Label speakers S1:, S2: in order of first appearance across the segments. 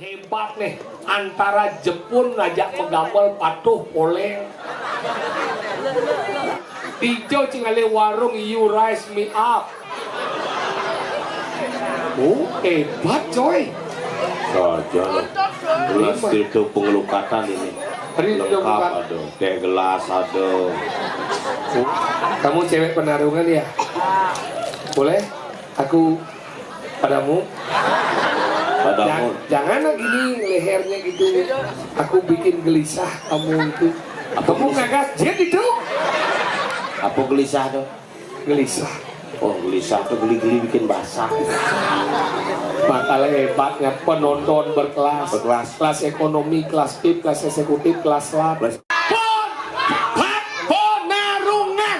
S1: hebat nih antara Jepun ngajak menggambel patuh poleng Ijo cingale warung you rise me up. Oh hebat coy.
S2: Saja lah. Gelas itu pengelukatan ini. Lengkap ada. Teh gelas ada.
S1: Kamu cewek penarungan ya? Boleh? Aku padamu. Jangan gini lehernya gitu. Aku bikin gelisah kamu itu. Kamu ngagas jet itu?
S2: Apa gelisah tuh?
S1: Gelisah.
S2: Oh gelisah tuh geli-geli bikin basah.
S1: Makanya hebatnya penonton berkelas. Kelas ekonomi, kelas VIP, kelas eksekutif, kelas lab. Penarungan.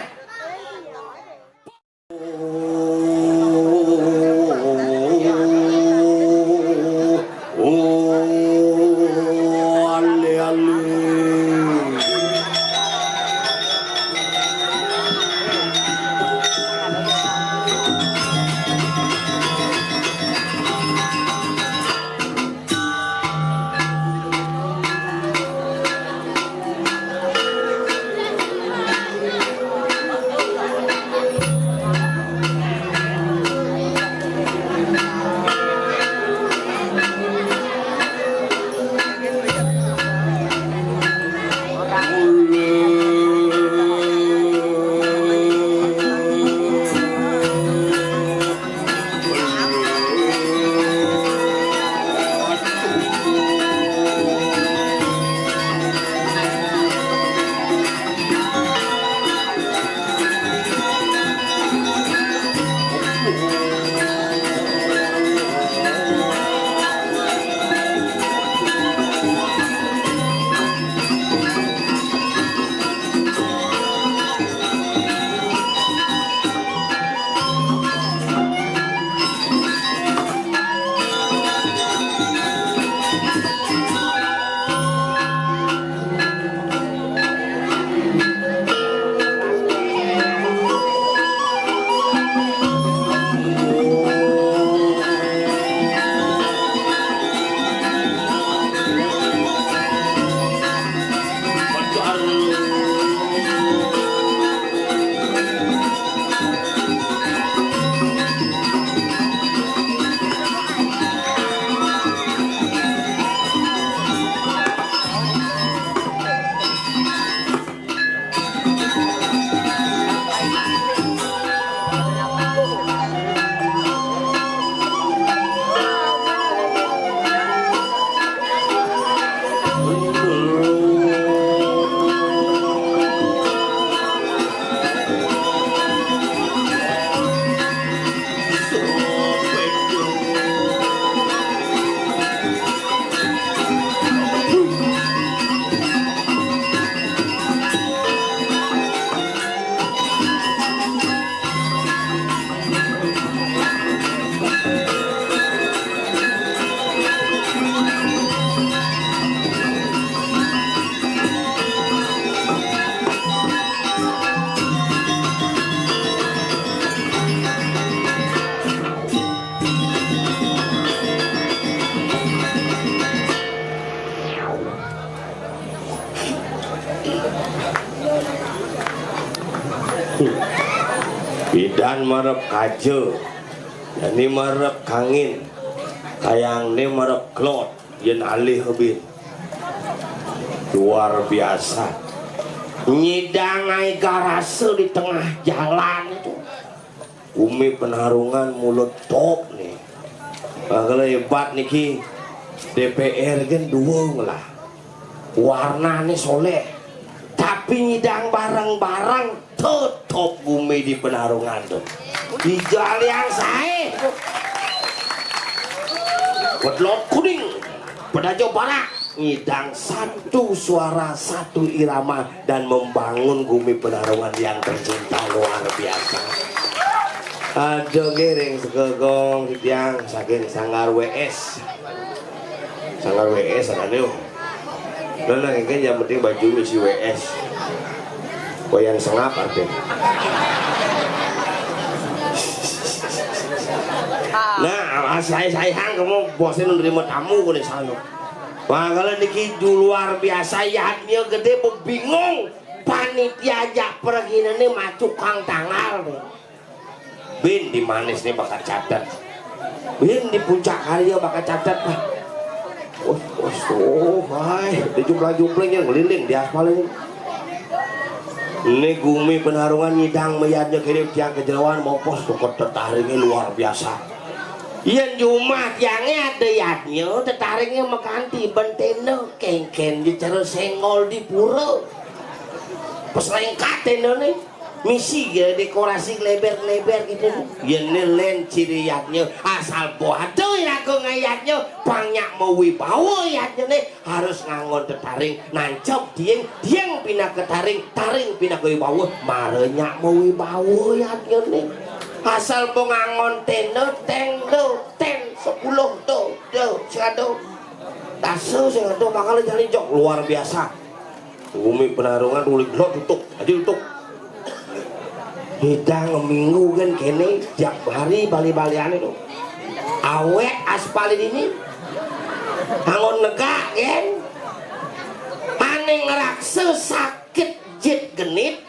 S2: Bidan marep kaje, ini marep kangin, kayang ini marep klot, yen alih hebin. Luar biasa. Nyidang ai garase di tengah jalan itu. Umi penarungan mulut top nih. Kalau hebat niki DPR kan dua lah. Warnanya soleh. Tapi nyidang bareng-bareng tetap bumi di penarungan tuh di jalan yang saya Kodlot kuning pedajo barak nyidang satu suara satu irama dan membangun bumi penarungan yang tercinta luar biasa. Aduh giring segegong tiang saking sanggar WS ada nih. Dan lagi yang penting baju misi WS. Koyan sengap artinya. Nah, pas saya kamu bosnya nerima tamu kene sana. Wah kalau niki luar biasa yatnya gede bingung panitia ajak pergi ini macu kang tanggal nih. Bin di manis nih bakal catat. Bin di puncak karya bakal catat lah. Hai, di jumlah-jumlahnya ngeliling di aspal ini. Ini Gumi penarungan nyidang meyatnya kirim tiang kejauhan mau pos tukot tertariknya luar biasa. Yang Jumat yang ada yatnya tertariknya makanti benteno kengken dicara senggol di pura. Pas lengkat nih misi ya dekorasi lebar-lebar gitu. Yang nelen ciri yatnya asal bohado ya aku ngayatnya banyak mau wibawa yatnya nih harus ngangon tertaring nancap dieng pindah ke taring pindah ke wibawa marenya mau wibawa yatnya nih asal pengangon tendo ten 10 do singado tasu singado bakal jalan jok luar biasa. Umi penarungan ulik lo tutup aja tutup hidang minggu kan kene tiap hari bali-balian itu awet aspal ini angon negak kan ane ngerakse sakit jit genit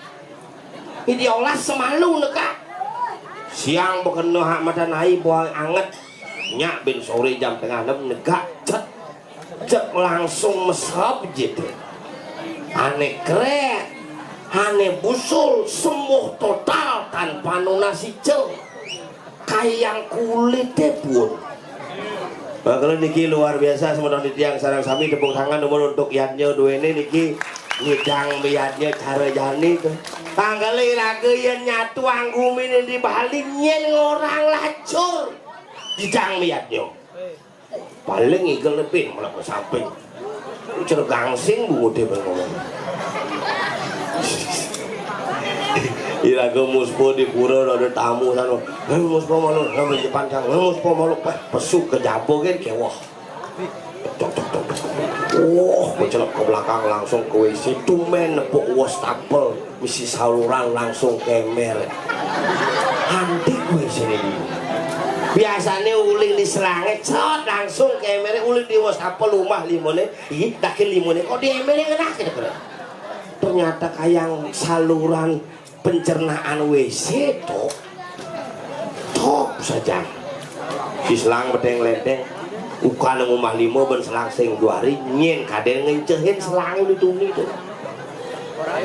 S2: idiolah semalu negak siang bukan hak mata naik buang anget nyak bin sore jam tengah 6 negak cet langsung mesap jit ane krek ane busul sembuh total tanpa nonasi cel kayang kulitnya pun bakal niki luar biasa semua di tiang sarang sami tepuk tangan nomor untuk yatnya dua ini niki ngidang biatnya cara jani tuh tanggali raga yang nyatu anggumin di Bali nyen orang lacur ngidang biatnya paling igel lebih malah ke samping cara gangsing bu udah ngomong iraga muspo di pura ada tamu sana muspo malu nama Jepancang muspo malu pesuk ke jabo kan kewah mencelap ke belakang langsung ke WC tumen nepuk wastafel misi saluran langsung kemer antik WC ini biasanya uling di selangit cot langsung kemer uling di wastafel rumah limone ih dakin limone kok di emernya enak gitu ternyata kayak saluran pencernaan WC top saja si selang bedeng lendeng ukan ngumah limo ben selang sing 2 hari nyen kaden ngecehin selang itu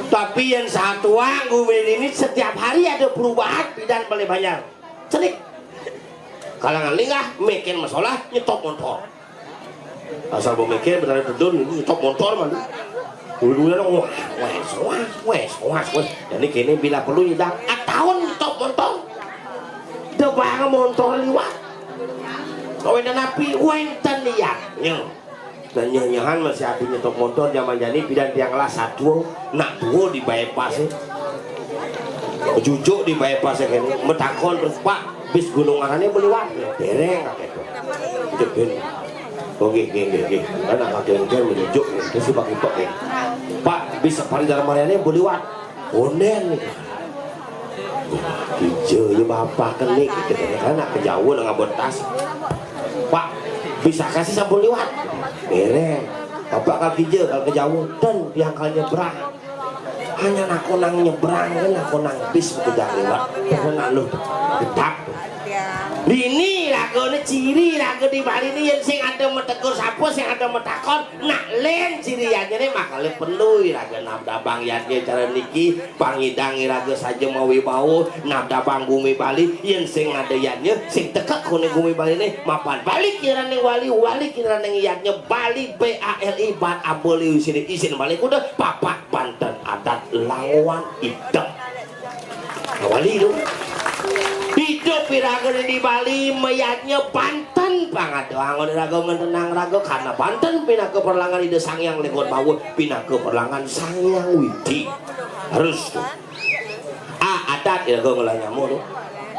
S2: tapi yang satu anggu ini setiap hari ada perubahan bidan boleh bayar celik kalangan linggah bikin masalah nyetop motor asal mau mikir benar benar nyetop motor mana dulu wes jadi kini bila perlu nyidang tahun nyetop motor udah banget motor liwat kau dan api wenten liat dan nyanyahan masih api nyetop motor zaman jadi bidan tiang kelas 1 nak 2 di bypass jujuk di bypass kini metakon terus pak bis gunung angannya meliwat dereng gitu jepin oke anak kakek menunjuk terus pakai tok pak bisa paling dalam mariannya boleh wat onen nih hijau ya bapak kenik gitu anak kejauhan nggak betas pak bisa kasih sabun liwat bereng bapak kaki hijau kalau kejauhan dan yang kali nyebrang hanya aku nang nyebrang kan aku nang bis udah lewat karena lu tetap ini lagu ini ciri lagu di Bali ini yang sing ada metegur sapu sing ada metakon nak len ciri nih makanya penuh lagu nabda bang yatnya cara niki pangidang lagu saja mau wibawa nabda bang Gumi Bali yang sing ada yatnya sing tekak kone Gumi Bali ini mapan balik kira neng wali kira neng yatnya Bali BALI bat aboli isin balik udah papak Banten adat lawan idem wali itu hidup piraga di Bali mayatnya Banten banget doang raga mentenang raga karena Banten pindah ke perlangan ide Sangyang Lekon Bawu pindah ke perlangan Sangyang Widi harus tuh adat ya gue ngelah nyamu tuh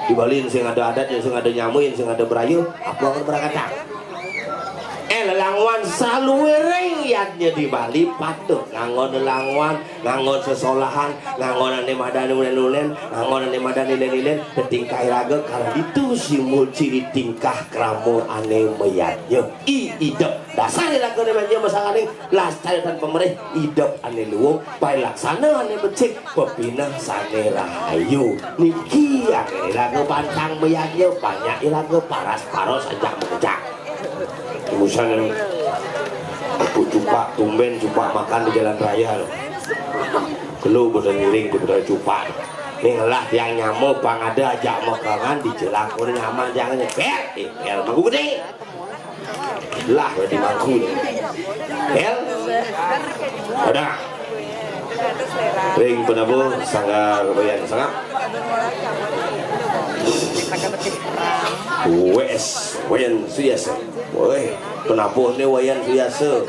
S2: di Bali sing ada adat yang sing ada nyamu yang sing ada berayu apa yang berangkat lelangwan saluwering yadnya di Bali patuh nganggo lelangwan nganggo sesolahan nganggo ane madani ulen-ulen nganggo ane madani lilen-lilen tingkah iraga karena itu simul ciri tingkah keramu ane meyatnya hidup dasar iraga namanya masalahnya lastaritan pemerintah hidup ane luwung baik laksana ane becik pepinah sane rahayu niki iraga bantang meyatnya banyak iraga paras-paros saja mengejak misalnya aku cupak tumben cupak makan di jalan raya loh gelu bodoh ngiring di bodoh cupak nih lah yang nyamuk bang ada ajak makangan di jelangkung nyaman jangan nyepel pel mangku gede lah di mangku pel ada ring penabuh sanggar kebayang sangat wes wayan suyasa woi penabuh nih wayan suyasa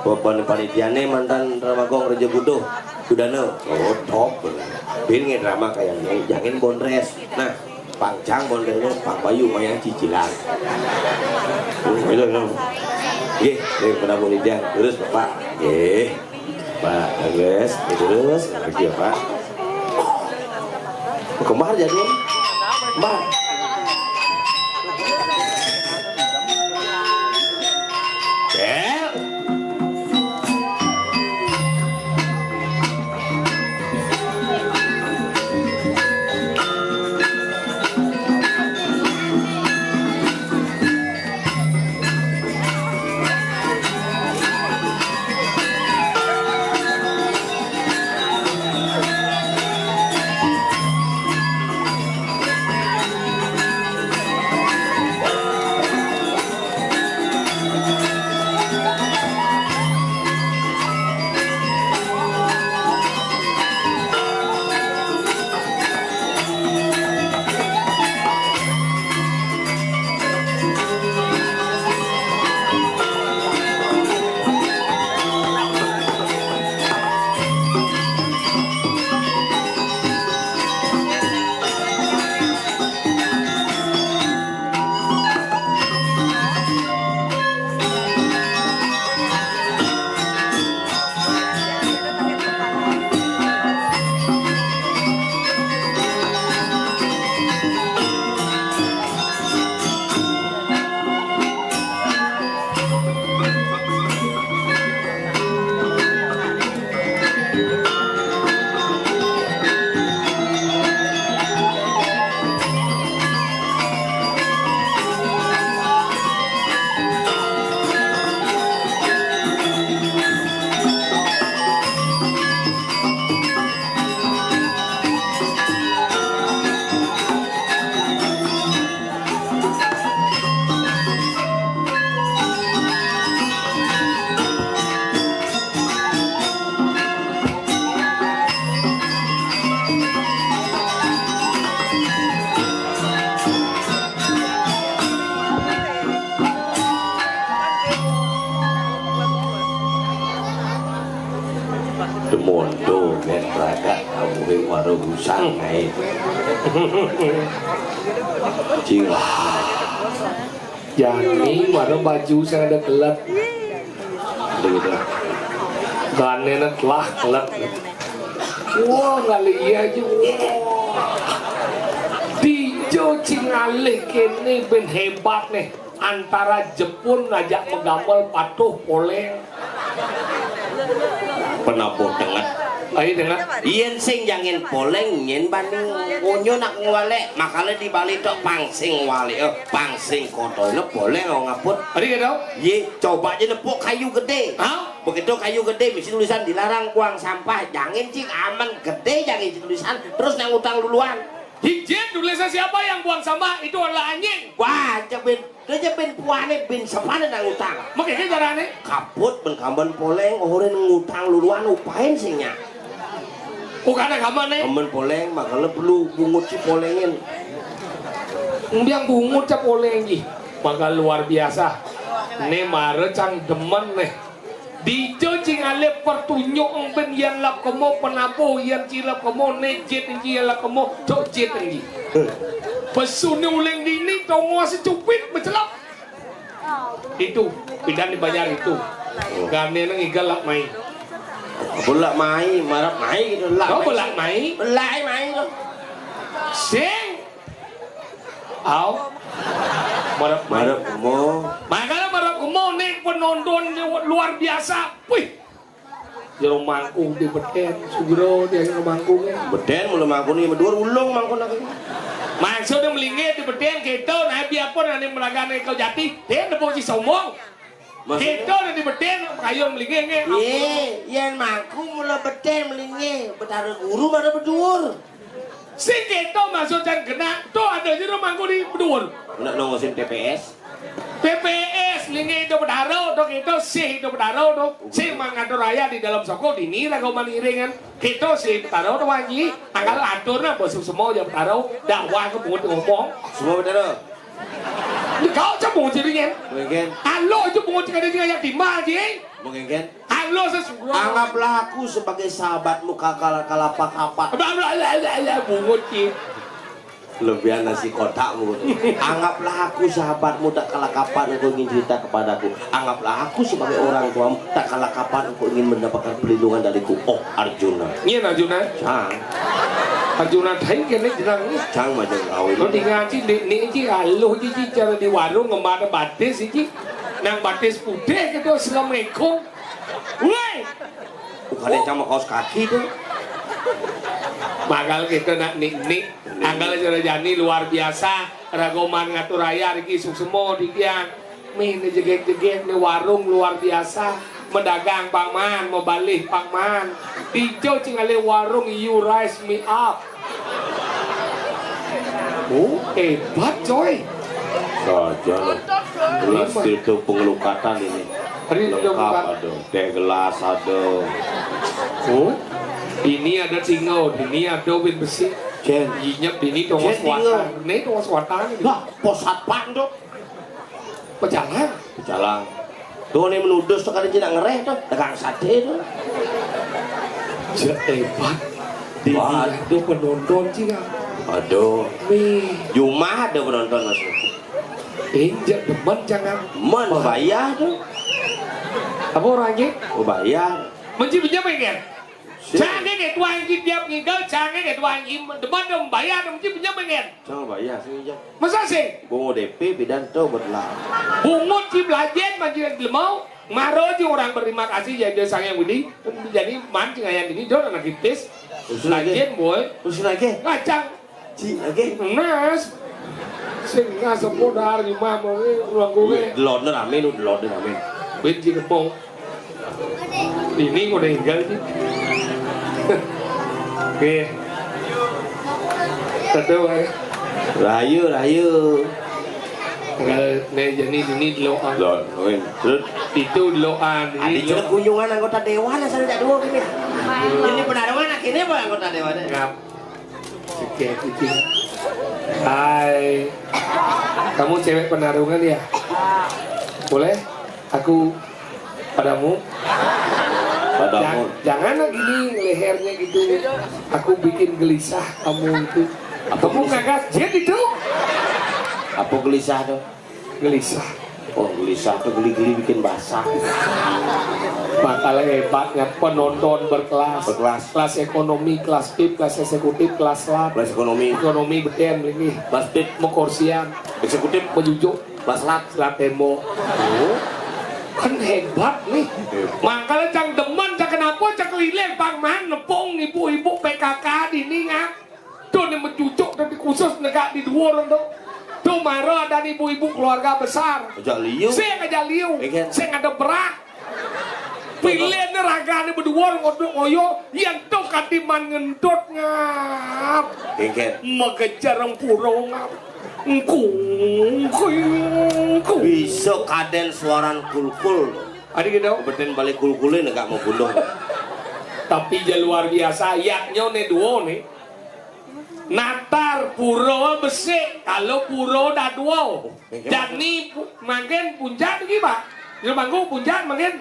S2: beban panitiane mantan Ramagong Raja Buduh Kudana oh top pingin drama kayak jangan bondres nah pangcang bondresnya Pak Bayu mayang cicilan itu dong ye penabuh lidah terus Bapak ye Pak Agus terus lagi Pak kemar jadi Mbak Demondo dan raga kamu warung busang naik cilah
S1: Jani warung baju saya ada kelap
S2: begitu
S1: ganennya telah kelap wah kali iya aja Dijo cingalih kini ben hebat nih antara Jepun ngajak megamel patuh oleh
S2: penabuh dengat
S1: ayo dengar
S2: yen sing jangan poleng yen banding ngonyo nak ngwalek makanya di Bali tok pangsing wale pangsing kotor lo boleh ngaput
S1: hari gitu
S2: ye coba aja nepuk kayu gede
S1: hah
S2: begitu kayu gede mesti tulisan dilarang buang sampah jangan cing aman gede jangan tulisan terus nang utang duluan
S1: hijin tulisan siapa yang buang sampah itu adalah anjing
S2: wah jepin puane bin sepane nang utang
S1: makanya caranya
S2: kaput ben kamban poleng orang ngutang duluan upain singnya
S1: bukan ada kamar nih
S2: kamban poleng makanya perlu bungut si polengin
S1: yang bungut cap oleh ini maka luar biasa nih marecang demen nih Dijo cingalih pertunjuk ben yang lap kemo penabuh yang cilap kemo nejit yang lap kemo cok jit ini pesun uleng dini tau ngasi cupit bercelap Itu pindah dibayar itu. Gane nang igal lak mai.
S2: Bolak mai, marap mai gitu lah.
S1: Kau bolak mai?
S2: Belak mai tu.
S1: Sing. Au. Marap mai.
S2: Marap mo.
S1: Makanya marap kumo nih penonton luar biasa. Wih. Jero mangkung di beten, sugro dia jero mangkungnya.
S2: Beden mula mangkon ni medur ulung mangkon aku.
S1: Maksudnya melingit di beten gitu, nah biarpun nanti meragane kau jati, dia nepung si somong. Gitu nanti beten, kayu melingit.
S2: Ye, yan mangkung mula beden melinge, betara guru mana bedur.
S1: Sing gitu maksudnya kena, tuh ada jero mangkung di bedur.
S2: Nak nongosin TPS.
S1: PPS lingi itu bedaro dok itu sih itu bedaro dok sih mengatur raya di dalam soko dini lah kau maniringan itu sih bedaro dok wangi angkat atur nah bosuk semua yang bedaro dakwah ke pungut ngomong
S2: Semua betara.
S1: kau cak pungut jadinya
S2: Mungkin.
S1: halo itu pungut jadinya yang timah sih
S2: Mungkin.
S1: halo sesuatu
S2: Anggaplah aku sebagai sahabatmu kakak kalapak kapak.
S1: pungut sih
S2: Lebihan nasi kotakmu. Anggaplah aku sahabatmu tak kalah kapan engkau ingin cerita kepadaku. Anggaplah aku sebagai orang tuamu tak kalah kapan engkau ingin mendapatkan perlindungan dariku. Oh Arjuna.
S1: Iya Arjuna.
S2: Cang.
S1: Arjuna thấy cái này rằng
S2: Cang macam kau
S1: nó
S2: ini.
S1: đi ngang chứ ni chứ halo chứ cara di warung ngemana batis chứ nang batis putih gitu assalamualaikum. Woi.
S2: Bukan yang sama kaos kaki tu.
S1: Bakal kita nak nik anggal Jarajani luar biasa ragoman ngatur raya iki semua dikian min jegek-jegek nih warung luar biasa mendagang pangman mau balik pangman hijau cingale warung you rise me up hebat coy
S2: Saja lah. Gelas itu pengelukatan ini. Lengkap ada. Teh gelas ada.
S1: Ini ada tinggal, ini ada win besi.
S2: Jen.
S1: Inyap ini tongos swatan. Ini tongos swatan.
S2: Lah, pos satpam tu.
S1: Pejalan.
S2: Jalan. Tuh ni menudus tu kadang tidak ngereh tu. Dagang sate tu.
S1: Hebat. Di itu penonton sih kan.
S2: Aduh.
S1: Nih,
S2: Jumah ada penonton masuk.
S1: injak demen jangan.
S2: Man bayar tu.
S1: Apa orangnya?
S2: Bayar.
S1: Menci pinjam pengen. Canggih ke tuan ji tiap ngigel, canggih ke tuan ji demen dong bayar, menci pinjam pengen.
S2: Jangan bayar sini je.
S1: Masa sih?
S2: Bungo DP bidan tu berlah.
S1: Bungut si belajar manci lemau. Maro ji orang berterima kasih jadi sang yang ini. Jadi mancing ayam ini don anak kitis. Belajar boy.
S2: Terus lagi.
S1: Kacang.
S2: Ci lagi.
S1: Nas. Sing ngasepur dari mama ruang gue.
S2: Delon ni ramen tu delon ni ramen.
S1: Benci kepong. Ini udah tinggal sih. Oke. Satu kan.
S2: Rayu.
S1: Kalau jadi ini loan.
S2: Delon. Terus.
S1: Itu loan.
S2: Ada juga kunjungan anggota dewan asal tak dua gini. Ini penarungan akhirnya apa anggota dewan?
S1: Ngap. Oke, kucing. Hai. Kamu cewek penarungan ya? Boleh? Aku padamu. Jangan gini lehernya gitu. Aku bikin gelisah kamu itu. Kamu ngagas jet itu?
S2: Apa gelisah tu?
S1: Gelisah.
S2: Oh gelisah tu geli-geli bikin basah.
S1: Makalah hebatnya penonton berkelas.
S2: Berkelas.
S1: Kelas ekonomi, kelas PIP, kelas eksekutif, kelas lab.
S2: Kelas ekonomi.
S1: Ekonomi beden ini.
S2: Kelas PIP.
S1: Mau kursian.
S2: Eksekutif.
S1: Mejujuk.
S2: Kelas lab.
S1: Selat tembok. Kan hebat nih. Makanya cang demen, cang kenapa cang keliling pangman nepung ibu-ibu PKK di ini ngap. Tuh nih mencucuk tapi khusus negak di dua orang tuh. Tuh marah ada ibu-ibu keluarga besar.
S2: Ajak liu.
S1: Saya ngajak liu. Saya ada berat. Pilihan raga nih berdua ngodok ngoyo yang tuh katiman ngendot ngap. Mengejar puro ngap.
S2: Bisa kaden suaran kulkul.
S1: Adik gitu.
S2: Beten balik kulkulin enggak mau bunuh.
S1: Tapi ya luar biasa yaknya nih dua nih. Natar puro besi kalau puro dah dua. Dan nih makin puncak lagi pak. Jadi manggung puncak makin.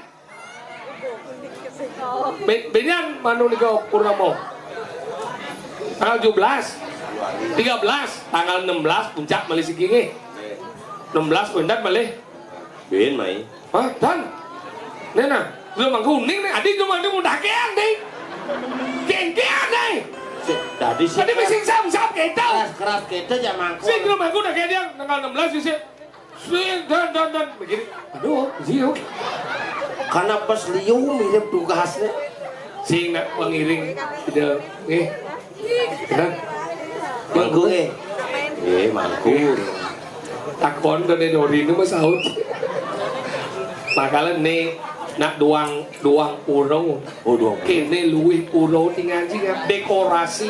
S1: Benyan manu nih kau Purnomo. Tanggal 17. 13 tanggal 16 puncak Malaysia gini 16 pendat balik
S2: Ben mai.
S1: Hah, Dan? Nena, lu mang kuning nih, adik lu mang udah keang deh. Keang deh.
S2: Tadi sih.
S1: Tadi mesti sam kita.
S2: Keras kita jangan mangkuk.
S1: Sing lu mang udah keang dia tanggal 16 sih. Sing dan begini. Aduh, ziu.
S2: Karena pas liu mirip tugasnya.
S1: Sing nak pengiring tidak Dan
S2: Mangkuk mangkuk.
S1: Takon ke Dori itu mas saut. Makanya nih nak doang puro.
S2: Oh doang.
S1: Kene luwih puro tinggal jika dekorasi.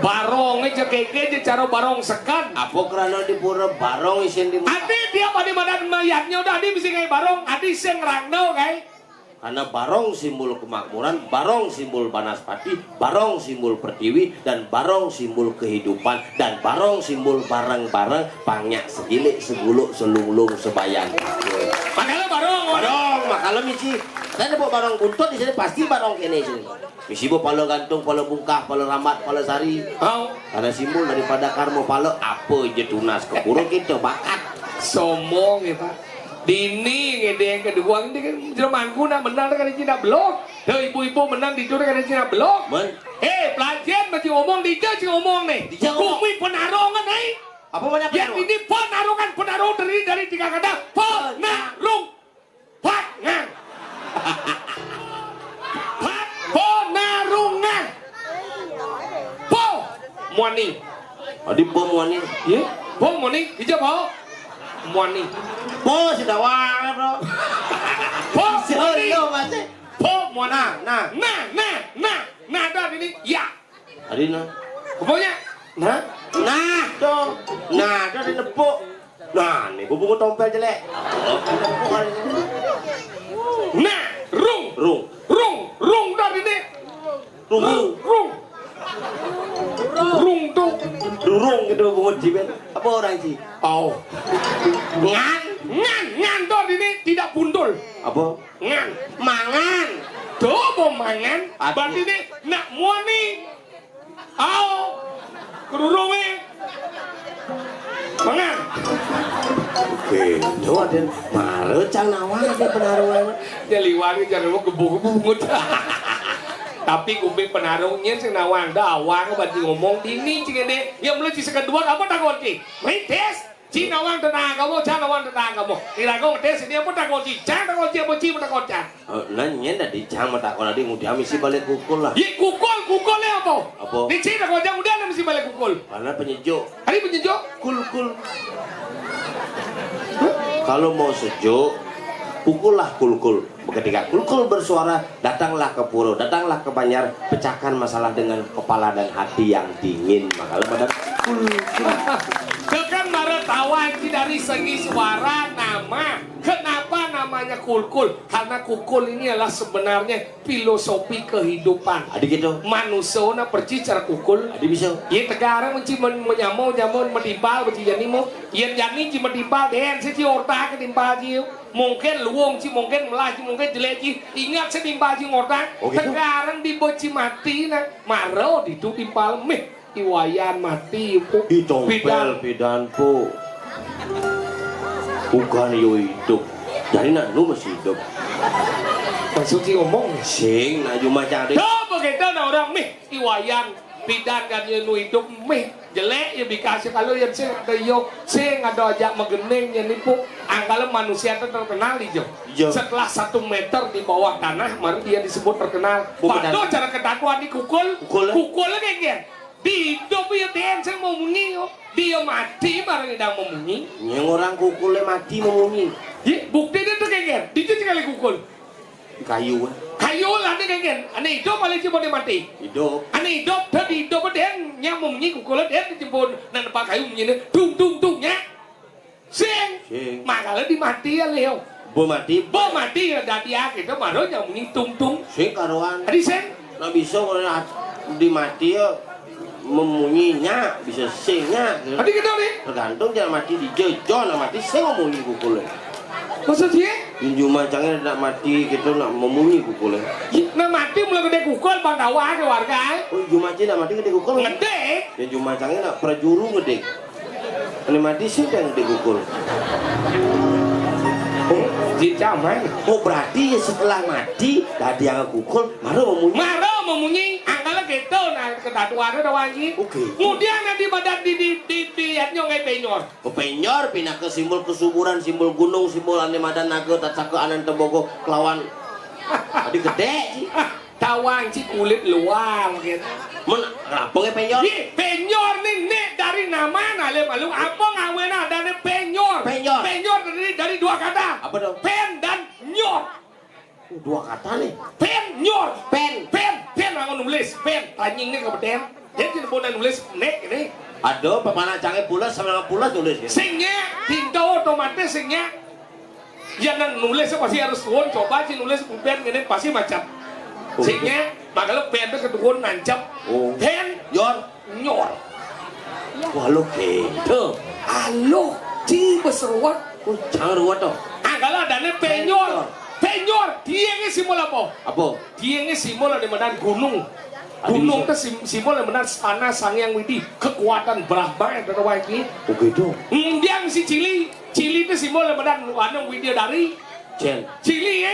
S1: Barongnya cekeke aja cara barong sekan.
S2: Apa kerana di pura barong isin di.
S1: Adi dia pada badan mayatnya udah adi bisa kayak barong. Adi sing rangno kayak.
S2: Karena barong simbol kemakmuran, barong simbol banaspati, barong simbol pertiwi, dan barong simbol kehidupan, dan barong simbol barang-barang pangyak segilik, seguluk, selunglung, sebayang.
S1: Makanya barong.
S2: Makanya misi, saya bawa barong buntut di sini pasti barong kene sini. Misi bawa pala gantung, pala bungkah, pala ramat, pala sari.
S1: Oh.
S2: Karena simbol daripada karmo pala apa aja tunas kepuro kita bakat.
S1: Somong ya Pak. Dini ngede yang kedua ini kan jermanku nak menang dengan Cina blok. Ibu-ibu menang di dengan Cina blok. Pelajar masih ngomong di ngomong nih. Bumi penarongan nih.
S2: Apa banyak
S1: yang ini penarung terdiri dari 3 kata penarung. Pangan. Penarungan. Po muani.
S2: Adi po muani.
S1: Ye? Po muani, hijau po. Muani.
S2: Po sudah wang bro.
S1: Po muani.
S2: Masih.
S1: Po muana. Nah dah ini ya.
S2: Adi nah.
S1: Pokoknya nah
S2: tuh. Nah, tuh ada nepuk. Nah, nih bubuk tompel jelek.
S1: Nah, rung dah ini. Rung tuh.
S2: Rung gitu bungut jiben. Apa orang sih?
S1: Oh. Ngan dah ini tidak bundul.
S2: Apa?
S1: Ngan.
S2: Mangan.
S1: Tuh mau mangan. Berarti ini nak muani. Oh. Kerurungnya. Mangan.
S2: Oke, coba dan malu cang nawang ada penarungan.
S1: Ya liwari jangan mau gebuk-gebuk. Tapi kumpi penarungnya sing nawang dawang bagi ngomong ini cingene yang mulai sisa kedua apa takut ki tes ci nawang tenang kamu cang nawang tenang kamu kira kau tes ini apa takut ci cang takut ci apa ci takut cang
S2: nanya tadi cang mata kau nanti ngudi misi balik kukul lah
S1: ye kukulnya apa di ci takut cang udah mesti balik kukul
S2: karena penyejuk
S1: hari penyejuk
S2: kul kalau mau sejuk pukullah kul. Ketika kul bersuara, datanglah ke pura, datanglah ke Banjar, pecahkan masalah dengan kepala dan hati yang dingin. Makanya pada kul.
S1: Tekan marah tawa dari segi suara nama. Kenapa namanya kul? Karena kukul ini adalah sebenarnya filosofi kehidupan.
S2: Adik gitu.
S1: Manusia na perci cara kukul.
S2: Adik bisa.
S1: Ye tegara menci menyamau metimpal menci janimu. Ye jani ci metimpal den si orta ke timpal ci. Mungkin luwung ci mungkin melah ci mungkin jelek ci. Ingat setimpal ci orta. Tegarang di boci mati na maro ditu timpal meh. Iwayan mati po.
S2: Ditompel pidan po. Bukan yo hidup. Jadi nak lu masih hidup.
S1: Maksud sih ngomong
S2: sing nak cuma cari.
S1: Tuh begitu na orang meh iwayan pidan kan yang hidup meh jelek ya dikasih kalau yang sing ada yo sing ada ajak megening yang nipu angkala manusia itu terkenal hijau. Setelah 1 meter di bawah tanah baru dia disebut terkenal. Padahal cara ketakuan di kukulnya kayak gini. Di hidup ya den saya mau munyi dia mati barang sedang memunyi
S2: yang orang kukulnya mati memunyi
S1: bukti dia tuh kayak gini dia sekali kukul
S2: kayu
S1: lah dia kayak gini aneh hidup paling cuma dia mati
S2: hidup
S1: aneh hidup tadi hidup dia yang memunyi kukulnya dia dijemput dan pak kayu munyi tung nya sing makanya dimati ya Leo bo mati ya dari akhir itu baru yang munyi tung
S2: sing karuan
S1: tadi sing
S2: nggak bisa kalau dimati ya memunyinya bisa singnya
S1: tadi gitu nih
S2: tergantung jangan mati di jejon mati sing memunyi kukulnya
S1: maksudnya
S2: tinju macangnya nak mati gitu nak memunyi kukulnya
S1: nah mati mulai gede kukul bang dawa ke warga
S2: oh jumaci nak mati gede kukul
S1: gede
S2: ya jumacangnya nak prajuru gede ini mati sih yang gede kukul
S1: Jin caman.
S2: Oh berarti setelah mati tadi yang kukul
S1: Maro memunyi. Angkala gitu nah ketatuan ada wangi.
S2: Oke.
S1: Kemudian nanti badan di atnyo ngai penyor.
S2: Penyor pindah ke simbol kesuburan, simbol gunung, simbol ane madan naga tataka anan tembogo kelawan. Tadi gede sih.
S1: Tawang si kulit luang gitu.
S2: Kenapa nge penyor?
S1: Penyor nih dari nama nale malu apa ngawena dari penyor. Penyor dari dua kata.
S2: Apa dong?
S1: Pen dan nyor.
S2: Dua kata nih.
S1: Penyor.
S2: Pen.
S1: Aku nulis pen. Tanying nih kebetulan. Jadi tidak nulis nek ini.
S2: Aduh, pemana canggih pulas sama pulas nulis.
S1: Singnya tinggal otomatis singnya. Ya nulis pasti harus tuan coba sih nulis pen ini pasti macam. Singnya makanya pen itu kedua nancap. Pen nyor.
S2: Wah lo gitu.
S1: Halo, ci berseruat.
S2: Jangan ruwet toh.
S1: Kalau ada penyor. Penyor, dia ini simbol apa?
S2: Apa?
S1: Dia ini simbol di medan gunung. Gunung itu simbol di medan tanah sang yang widi kekuatan Brahma yang terwujud ini.
S2: Oh gitu.
S1: Dia si Cili itu simbol di medan anu widi dari Cili ya.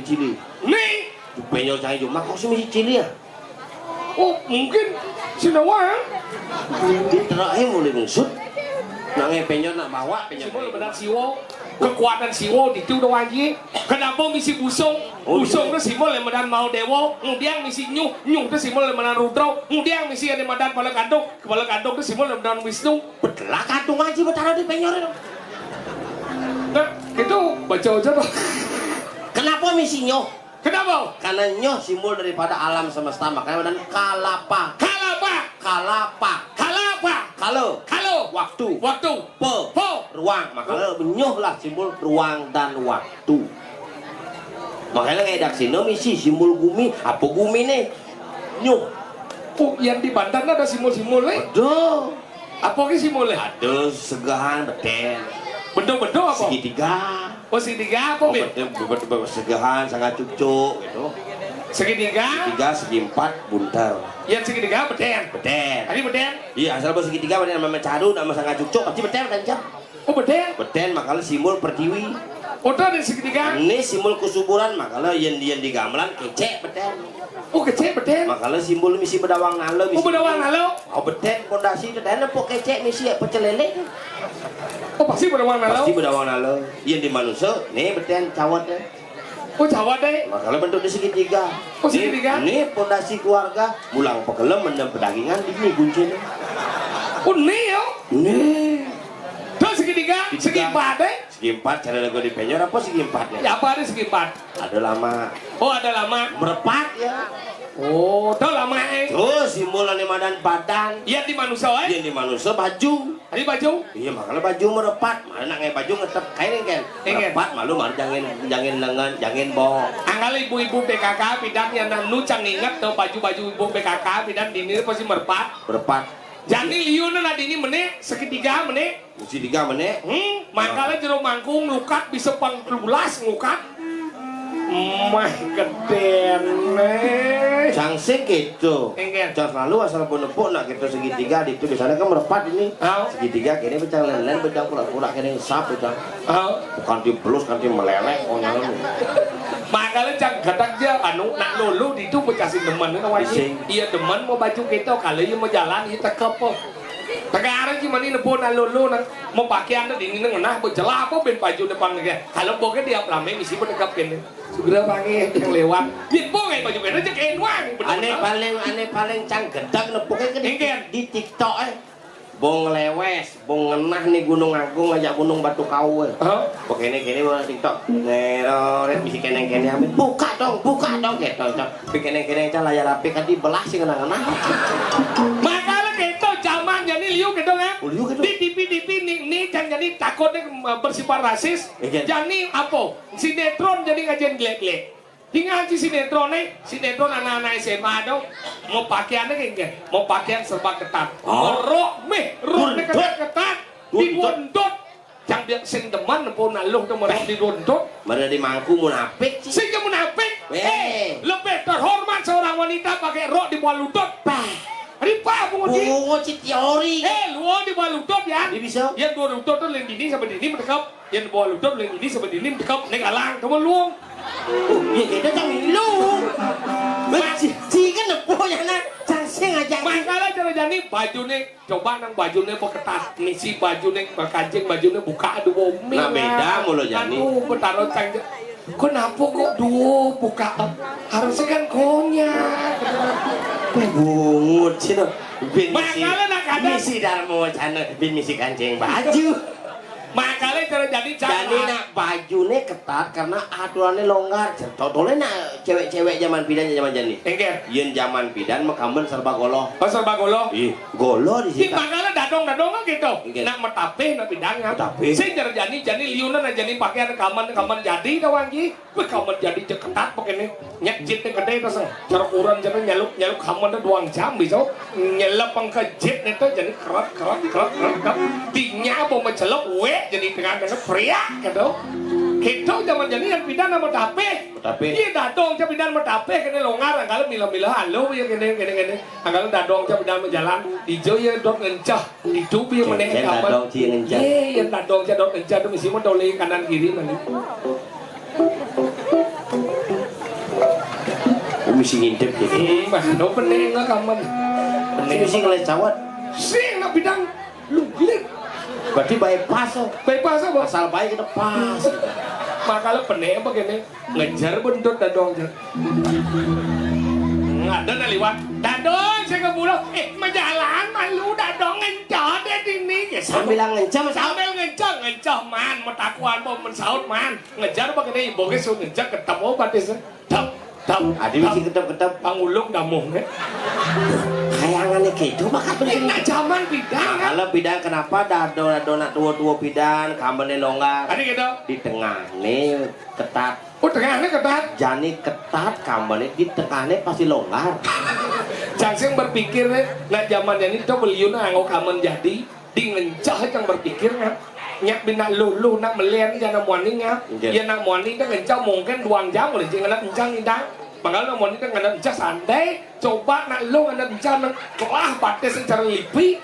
S2: Cili.
S1: Nih.
S2: Penyor saya cuma kok sih masih Cili ya?
S1: Oh mungkin Sinawa.
S2: Terakhir mulai ngusut. Nange penyor nak bawa penyor.
S1: Simbol di medan siwo. Kekuatan siwo di itu doang aja. Kenapa misi busung? Busung itu simbol yang medan mau dewo. Kemudian misi nyuh itu simbol yang medan rudro. Kemudian misi yang medan kepala kandung itu simbol yang medan wisnu.
S2: Betul kandung aja bertaruh di penyor itu.
S1: Nah, itu baca aja tuh.
S2: Kenapa misi nyuh?
S1: Kenapa?
S2: Karena nyuh simbol daripada alam semesta, makanya medan kalapa. Kalau waktu ruang, makanya nyuh lah simbol ruang dan waktu. Makanya ngedak sini misi simbol gumi. Apa gumi nih? Nyuh.
S1: Oh, yang di Banten ada simbol-simbol nih.
S2: Aduh.
S1: Apa ke simbolnya?
S2: Aduh, segahan beten.
S1: Bendo-bendo apa?
S2: Segitiga.
S1: Oh, segitiga apa, Bin?
S2: Segahan sangat cucuk gitu.
S1: Segitiga?
S2: Segi empat buntar.
S1: Yang segitiga beden. Tadi beden?
S2: Iya, asal segitiga beden nama caru, nama sangat cucuk, pasti beden kan, Cak?
S1: Oh, beden?
S2: Beden makanya simbol pertiwi.
S1: Oh, ada segitiga?
S2: Ini simbol kesuburan, makanya yang di gamelan kecek beden.
S1: Oh, kecek beden?
S2: Makanya simbol misi bedawang nalo.
S1: Oh, bedawang nalo?
S2: Oh, beden pondasi itu dan apa kecek misi pecel lele.
S1: Oh, pasti bedawang nalo?
S2: Pasti bedawang nalo. Yang di manusia, nih beden cawatnya.
S1: Oh, Jawa deh.
S2: Makanya bentuk di segitiga.
S1: Oh, segitiga?
S2: Ini pondasi keluarga, mulang pekelem mendem pedagingan di sini kuncinya.
S1: Oh, nih yo.
S2: Nih.
S1: Terus segitiga? Segi empat deh.
S2: Segi empat, cara lagu di penyor apa segi empatnya?
S1: Ya apa ada segi empat?
S2: Ada lama.
S1: Oh, ada lama.
S2: Merepat ya.
S1: Oh, itu lama
S2: Terus simbol ane madan badan.
S1: Iya di manusia
S2: Iya di manusia baju.
S1: Ada baju?
S2: Iya makanya baju merepat. Mana nge baju ngetep kain kan? Merepat malu malu jangan lengan, jangan bohong.
S1: Anggal ibu-ibu PKK pindah yang nanu cang ingat tuh baju-baju ibu PKK pindah di ini pasti merepat.
S2: Merepat.
S1: Jadi liunan ada ini menit segitiga menit.
S2: Segitiga menit.
S1: Makanya jero mangkung lukat bisa 14 lukat. Mah geden
S2: Cangsing gitu. Jangan selalu asal nepuk nak gitu segitiga itu di sana kan merepat ini. Segitiga kini becang lelen becang pura-pura kini sap becang. Bukan dipelus kan meleleh oh nyala.
S1: Makanya cang gadak aja anu nak lulu di itu becasin demen itu wajib. Iya demen mau baju kita kalau iya mau jalan iya tekep. Sekarang cuma ini nepun lulu mau pakaian di ini ngenah berjelah apa ben baju depan lagi. Kalau pokoknya dia pelame misi berdekap kini. Segera pakai yang lewat. Dia pokoknya baju kini aja kain wang.
S2: Aneh paling cang gedak nepuknya di TikTok bong lewes, bong ngenah nih Gunung Agung ngajak Gunung Batu Kau. Pokoknya kini TikTok. Neroret misi kene amin. Buka dong gitu. Tapi kene aja layar HP kan dibelah sih kena-kena.
S1: Makanya gitu zaman jadi liu gitu ya. Di TV nih kan jadi takutnya bersifat rasis. Jadi apa? Sinetron jadi ngajian gelek-gelek. Di ngaji sinetron anak-anak SMA dong mau pakaiannya kayak gini, mau pakaian serba ketat, rok ketat, dibuntut, yang dia sing deman pun naluh tuh mereka dibuntut,
S2: mana di mangku munafik sih?
S1: Sing munafik, lebih terhormat seorang wanita pakai rok di bawah lutut, Ripa bungo
S2: teori.
S1: Luo di bawah lutut ya.
S2: Dia bisa.
S1: Yang dua lutut tu leng dini sampai dini mendekap. Yang bawah lutut leng dini sampai dini mendekap. Neng alang, kamu luong.
S2: Ya kita jangan lu. Ci kan nepo ya nak. Jangan aja.
S1: Makanya cara jani baju nih, coba nang baju nih ketat. Misi baju nih kancing baju nih buka aduh umi.
S2: Nah beda mulu jani.
S1: Aduh, betaro cang. Kenapa kok duo buka? Harusnya kan konyak.
S2: Bungut sih tuh.
S1: Makanya nak ada.
S2: Misi darmo cana bin misi kancing baju.
S1: Makanya cara jadi
S2: Jadi nak bajunya ketat karena aturannya longgar. Contohnya nak cewek-cewek zaman pidan zaman jani.
S1: Engger.
S2: Yen zaman pidan makamen serba goloh.
S1: Oh serba golo.
S2: Ih, goloh di
S1: Di
S2: situ.
S1: makanya dadong gitu.
S2: Engger.
S1: Nak metapeh nak bidangnya.
S2: Metapeh.
S1: Saya cara jani liunan aja nih pakai kaman jadi kawan ki. Kaman jadi ketat pakai nih. Nyak jit gede terus. Cara ukuran jadi nyaluk kaman tu 2 jam bisa. Nyelap pangka jit itu jadi kerat. Dinya mau mencelok jadi dengan pria gitu. Gitu zaman jadi yang pidan nama tape. Iya dadong ca pidan nama tape kene longar anggal mila-mila halo ya kene. Anggal dadong ca pidan jalan ijo ya dok ngencah. Itu bi meneh kapan.
S2: Dadong ci ngencah.
S1: Iya yang dadong ca dok ngencah tu mesti mau dole kanan kiri mana.
S2: Misi ngintip gitu.
S1: Mah do peneh enggak kaman.
S2: Misi ngeliat cawat.
S1: Sing nak bidang luglit.
S2: Berarti bypass oh.
S1: Bypass apa?
S2: Asal baik kita pas.
S1: Makanya peneh begini ngejar bentut dadong jar. Ada na liwat. Dadong saya ke pulau. Majalan malu dadong ngencah deh ini.
S2: Sambil ngencah mas.
S1: Sambil ngencah man. Matakuan mau mensaut man. Ngejar begini ibu kesu ngejar ketemu batis.
S2: Adi misi ketep-ketep.
S1: Pangulung damung.
S2: Kayangannya gitu maka
S1: Enak zaman bidang.
S2: Kalau bidang kenapa dadona tua pidan kamarnya longgar.
S1: Ada gitu.
S2: Di tengah nih ketat.
S1: Oh tengahnya ketat.
S2: Jani ketat kamarnya di tengahnya pasti longgar.
S1: Jangan berpikir nak zaman ini tuh beliau nanggo kamen jadi di ngencah yang berpikir kan. Nyak bina lulu nak melian jangan muani ngap. Ya nak muani dah ngencah mungkin 2 jam boleh jangan nak ngencah indah. Makanya nak muani dah ngencah ngencah santai. Coba nak lu ngencah nak kelah batas secara lipi.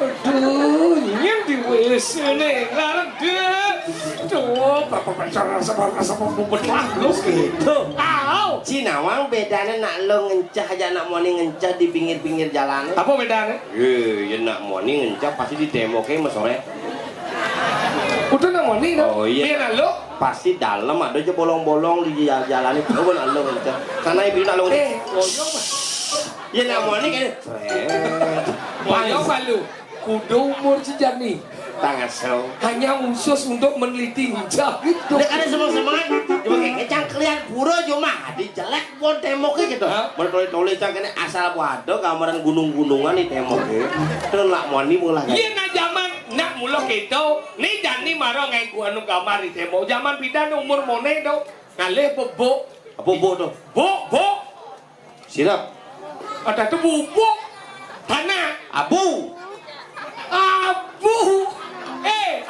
S1: Aduh, yang di WC nih, larang deh. Tuh, rasa bubut lah, lu gitu. Tahu.
S2: Cinawang bedanya nak lo ngencah aja nak muani ngencah di pinggir-pinggir jalan.
S1: Apa bedanya?
S2: Ya nak muani ngencah pasti di demo kayak mas sore.
S1: Udah nak muani dah.
S2: Oh iya.
S1: Biar lu.
S2: Pasti dalam ada aja bolong-bolong di jalan itu pun nak lo ngencah. Karena ibu nak lo ngencah.
S1: Goyong mah.
S2: Ya nak muani kan.
S1: Goyong malu. Kudu umur sejani.
S2: Tangan sew.
S1: Hanya khusus untuk meneliti hijab gitu.
S2: Udah ada semangat. Cuma kayak kecang kalian pura cuma di jelek pun temoknya gitu. Bertoleh-toleh cang asal waduh kamaran gunung-gunungan di temoknya. Terus nak muani mulai.
S1: Iya nak zaman nak mula gitu. Nih jani marah ngai ku anu kamar di temok. Zaman pidan umur mone do. Ngalih bubuk.
S2: Apa bubuk tuh?
S1: Buk.
S2: Sirap.
S1: Ada tuh bubuk. Tanah.
S2: Abu.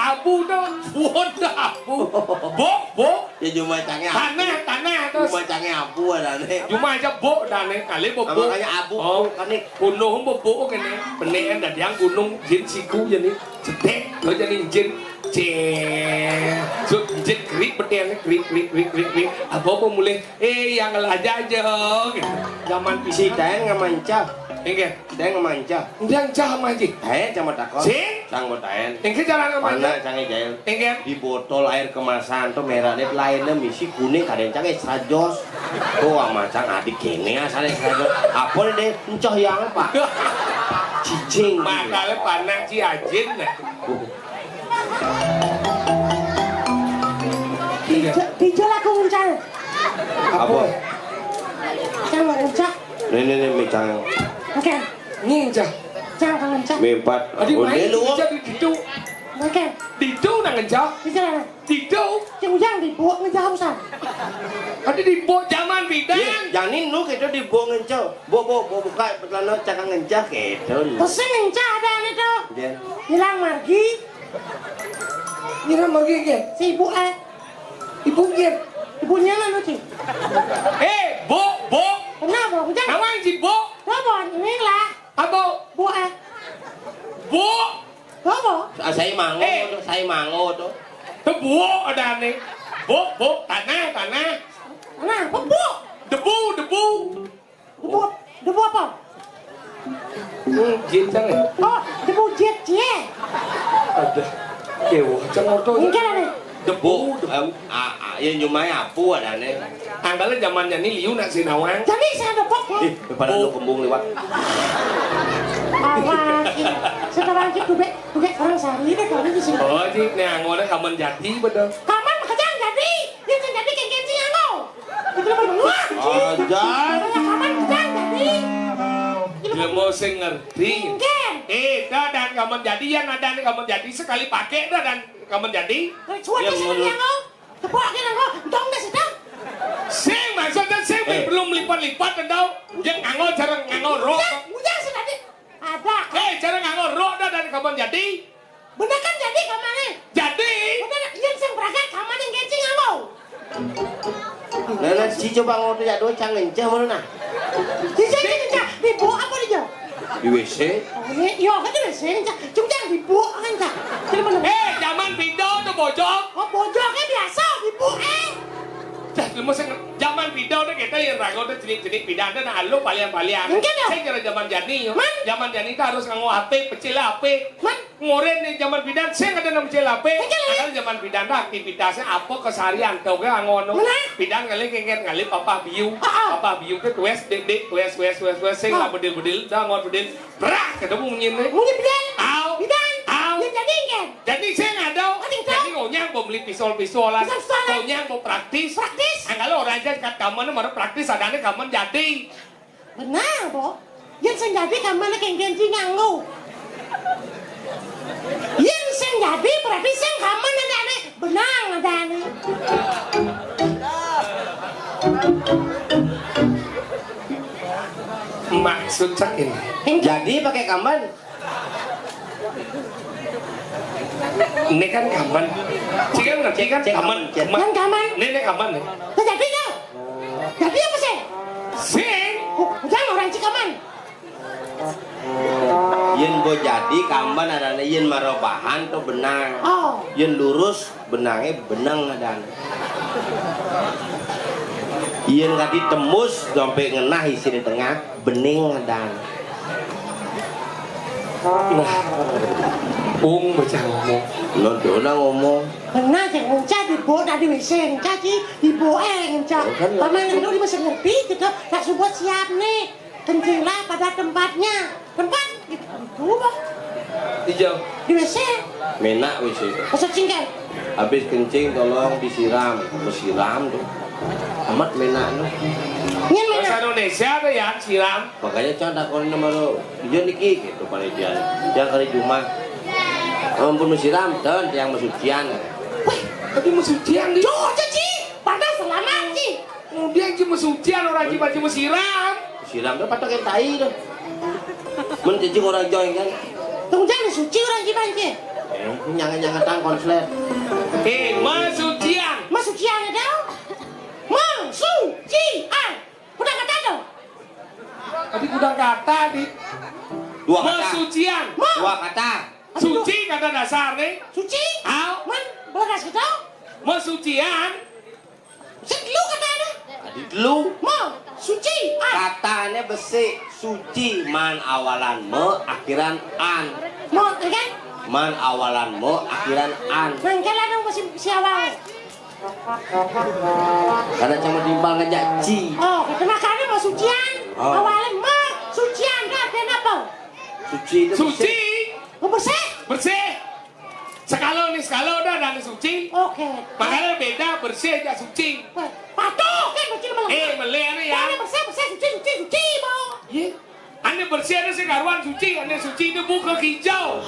S1: Abu dong, bukan abu. Bok.
S2: Ya cuma cangnya.
S1: Tanah terus.
S2: Cuma cangnya abu ada nih.
S1: Cuma aja bok dan kali bok.
S2: Makanya abu.
S1: Oh,
S2: kan nih.
S1: gunung bok kan nih. Beneran dari yang gunung jin siku jadi cetek. Lo jadi jin jin krik beten krik. Apa mulai yang aja gitu. Zaman
S2: Si Daeng ngamancah.
S1: Enggak,
S2: Daeng ngamancah.
S1: yang cah maji.
S2: Daeng sama takon.
S1: Si?
S2: Sang mau Daeng.
S1: Enggak jalan sama
S2: Mana canggih jail.
S1: Enggak.
S2: Di botol air kemasan tuh merahnya lainnya misi kuning kadang canggih serajos. Tuh sama cang adik kene asalnya serajos. Apa nih deh encoh yang apa? Cicing.
S1: Makanya panas si Ajin nih.
S3: Dijol aku ngencang.
S2: Apa?
S3: Cang ngencang.
S2: Nih micang.
S3: Oke.
S1: Nginca.
S3: Cang ngencang.
S2: Mempat.
S1: Adi main
S2: lu.
S1: nginca di situ.
S3: Oke.
S1: Di situ nang nginca.
S3: Di sana.
S1: Di situ.
S3: Yang ujang dibuat ngejauh san.
S1: Adi di bawah zaman bidang.
S2: Janin lu gitu di bo ngencah. Bo buka pelana cakang ngencah gitu.
S3: Terus ngencang ada itu.
S2: Dia.
S3: Hilang margi.
S1: Ngira magi ke.
S3: Si ibu
S1: Ibu ke.
S3: ibunya mana sih?
S1: Bo.
S3: Kenapa ujang?
S1: Awang si bo.
S3: Kenapa? Ini lah.
S1: nih. Bu, tanah.
S3: Nah, debu.
S1: Debu.
S3: Debu apa?
S1: Jitang ya.
S3: Oh, debu jet.
S1: Ada. Kewa, cang orto.
S3: Enggak ada.
S2: Debu, ya nyumai apu ada nih.
S1: Anggalnya zamannya nih liu nak sinawang.
S3: Jadi saya ada pok.
S2: Daripada lu kembung lewat.
S3: Awas. Sekarang kita bebek orang sehari deh kalau di sini.
S1: Oh, ji, nih angolnya kaman jati betul.
S3: Kaman kejang jadi. Dia kan jadi kencing ano. Itu lepas menua.
S2: Ajar.
S3: Kaman kejang jadi.
S1: Dia mau sing ngerti.
S3: Enggak.
S1: Dah dan kaman jadi ya ada nih kaman jadi sekali pakai dah dan kaman jadi.
S3: Cuaca sini ano. Tepuk kan ano. Dong dah sedang.
S1: Sing maksudnya sing belum lipat-lipat tau. Yang angol jarang angol roh.
S3: Ujang sedang. Ada.
S1: Jarang angol roh dah dan kaman jadi.
S3: Bener kan jadi kamarnya?
S1: Jadi.
S3: Bener, yang sing berangkat kamar yang kencing ano.
S2: Nah, si coba ngotot ya dua cang encah mana nah?
S3: Dibu apa dia?
S2: Di WC.
S3: Oh ini, yo kan dia sih, cuma jangan dibu kan cak. Jadi mana?
S1: Zaman video tuh bojong.
S3: Oh bojongnya biasa dibu
S1: Dah, lu sing zaman video tuh kita yang rago tuh jenis-jenis pidan tuh nah lu palian-palian.
S3: Mungkin dong.
S1: Saya kira zaman jadi yo.
S3: Man.
S1: Zaman jadi tuh harus nganggo HP, pecil HP.
S3: Man.
S1: Ngoren nih zaman pidan, saya nggak ada nama pecil HP.
S3: Mungkin lah.
S1: Karena zaman pidan tuh aktivitasnya apa keseharian tau gak ngono.
S3: Mana?
S1: Pidan kali ngali papa biu.
S3: Ah.
S1: Papa biu tuh tues dek tues sing lah bedil-bedil dah ngon bedil. Brak ketemu nyine.
S3: Mungkin bidan.
S1: Au.
S3: Bidan.
S1: Au.
S3: Yang jadi kan?
S1: Jadi saya nggak tahu. Jadi ngonyang mau beli pistol-pistolan.
S3: Pistol-pistolan.
S1: Ngonyang mau praktis.
S3: Praktis.
S1: Kalau orang aja kat kaman mana praktis adanya kaman jadi.
S3: Benar bo. Yang sing jadi kamar yang kencing nganggo. Yang sing jadi berarti sing kamar ada ane. Benang ada ane.
S1: Maksud cak ini.
S2: Jadi pakai kamban.
S1: Ini kan kaman. Cikan ngerti kan kaman.
S3: Kan kamar.
S1: Ini kaman nih.
S3: Jadi kau. Jadi apa sih?
S1: Sing.
S3: Jangan orang cikaman.
S2: Yen go jadi kamban ada yen marobahan tuh benang.
S3: Oh.
S2: Yen lurus benangnya benang ada. Yen nggak ditembus sampai ngenah isi di tengah bening ada.
S1: Nah. Baca ngomong.
S2: Lo udah ngomong.
S3: Benar yang ngecak dibawa dari WC ngecak dibawa ngecak. Paman itu dia masih ngerti kita tak sebut siap nih. Kencinglah pada tempatnya. Tempat itu bang.
S1: Hijau.
S3: Di WC.
S2: Menak wis itu.
S3: Masuk cingkai.
S2: Habis kencing tolong disiram. Disiram tuh. Amat menak tuh.
S3: Nyen mana?
S1: Bahasa Indonesia ada ya siram.
S2: Makanya contoh kalau nama lo dia niki gitu panitia. Yang kali Jumat. Ampun mesiram dan yang mesucian.
S3: Wih,
S1: Tapi mesucian di.
S3: jauh cici. Padahal selamat sih.
S1: Kemudian cuma mesucian orang cuma siram.
S2: Siram tuh patokin tai tuh. Men cicing orang join kan.
S3: Tunggu jangan suci orang cibanci.
S2: Jangan tang konslet.
S1: Mesucian.
S3: Masucian ada? Masucian. Udah kata dong.
S1: Tadi udah kata di.
S2: Dua kata.
S1: Mesucian.
S2: Dua kata.
S1: Suci kata dasar nih.
S3: Suci.
S1: Au.
S3: Man, belagas kita.
S1: Mesucian.
S3: Sedlu kata ada.
S2: Adit lu.
S3: Mau suci.
S2: Katanya besi suci man awalan me akhiran an.
S3: Mau kan?
S2: Man awalan me akhiran an.
S3: Mangkala dong masih siawang.
S2: Karena cuma timbal ngejak ci.
S3: Oh, kita makannya mau sucian.
S2: Oh.
S3: Awalnya mau sucian kan kenapa?
S2: Suci itu
S1: Suci.
S3: Mau bersih?
S1: Bersih. Sekalo udah dan suci.
S3: Oke.
S1: Makanya beda bersih aja suci.
S3: Patuh kan bersih malah.
S1: Meleh ya.
S3: Bersih suci mau.
S1: Iya. Ane bersih ada sekarwan suci, ane suci itu buka hijau.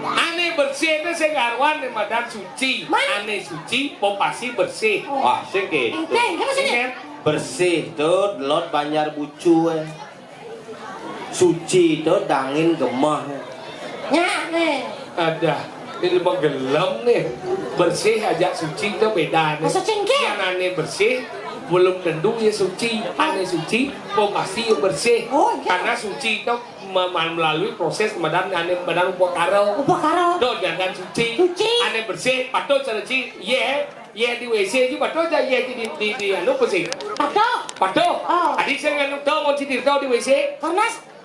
S1: Ane bersih itu sekarwan di madan suci. Ane suci, pasti bersih.
S2: wah sikit.
S3: Enteng, apa sih?
S1: Iya.
S2: Bersih tuh lot banjar bucu. Suci tuh dangin gemah.
S3: Ya nih.
S1: Ada. Ini menggelam nih. Bersih aja suci itu beda nih.
S3: Masa cengkeh?
S1: Yang ane bersih, belum tentu ya suci. Aneh suci, kok pasti ya bersih.
S3: Oh, iya.
S1: Karena suci itu melalui proses badan aneh badan upakaro.
S3: Upakaro.
S1: Do jangan suci.
S3: Suci.
S1: Aneh bersih, patut suci. Ye di WC juga patut aja ye di anu bersih. Patut.
S3: Oh.
S1: Adik saya nganu tahu mau citir tahu di WC.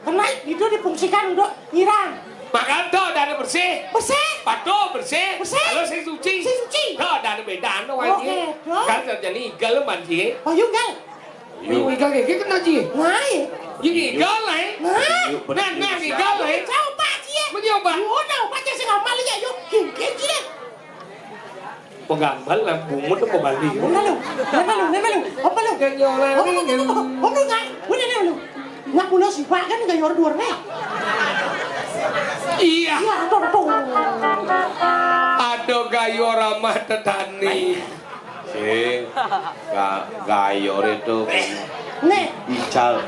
S3: Karena itu difungsikan untuk nyiram.
S1: Makan tuh dan bersih.
S3: Bersih.
S1: Patuh bersih.
S3: Bersih.
S1: Kalau saya suci.
S3: Saya suci.
S1: Tuh dan beda no
S3: Oke,
S1: aja.
S3: tuh.
S1: Kan jadi igal manji.
S3: Oh, yuk, gal.
S1: Igal kayak kena ji.
S3: Ngai.
S1: Ini igal lah.
S3: Ngai.
S1: Nah igal lah.
S3: Coba sih.
S1: Mencoba.
S3: Udah, baca sih ngamal ya, yuk. Gini.
S1: Penggambar lah bumut tuh kembali.
S3: Nama lu. Apa lu?
S1: Kenyolan.
S3: Om lu ngai. Udah lu. Nggak punya sifat kan nggak yor nih.
S1: Iya.
S3: Iya, tuh.
S1: Aduh gayo ramah tetani.
S2: Sing gayor itu
S3: Nih.
S2: bical.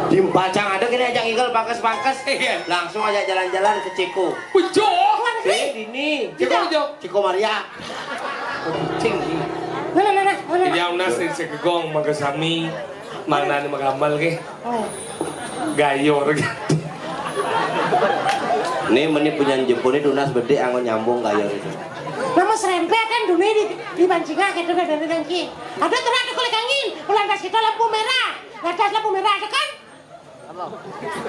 S2: Dimpacang ada kini ajak igal pangkas-pangkas.
S1: Iya.
S2: Langsung ajak jalan-jalan ke Ciko.
S1: Ujo.
S2: Dini. Ciko Maria.
S1: Cing.
S3: Nah.
S1: Yang nasi sekegong magasami. Mana nih magamal ke? Gayor.
S2: Ini meni punya jempol ini tunas bede angon nyambung gayor itu.
S3: Nama serempet kan dunia di bancingan gitu kan dari dengki. Ada terang di kulit angin, lantas kita lampu merah, lantas lampu merah ada kan?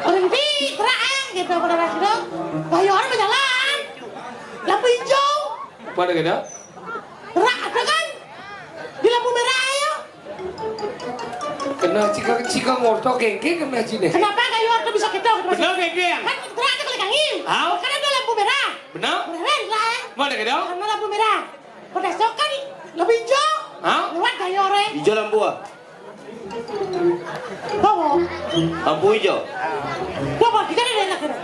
S3: Berhenti, terang gitu pada ras itu. Bayu orang berjalan, lampu hijau,
S1: Pada kita?
S3: terang ada kan? Di lampu merah ayo.
S1: Kena cika ngorto kengke kena cine.
S3: Kenapa kayu orang bisa gitu?
S1: Benar kengke?
S3: Kan terang di kulit angin.
S1: Hah?
S3: Kan ada lampu merah.
S1: Benar?
S3: Keren lah.
S1: Mana kita?
S3: Karena lampu merah. Pada esok kan lampu hijau.
S1: Hah?
S3: Lewat kayu orang.
S2: Hijau lampu ah?
S3: Bawa.
S2: Lampu hijau.
S3: Bawa, kita ada enak gitu.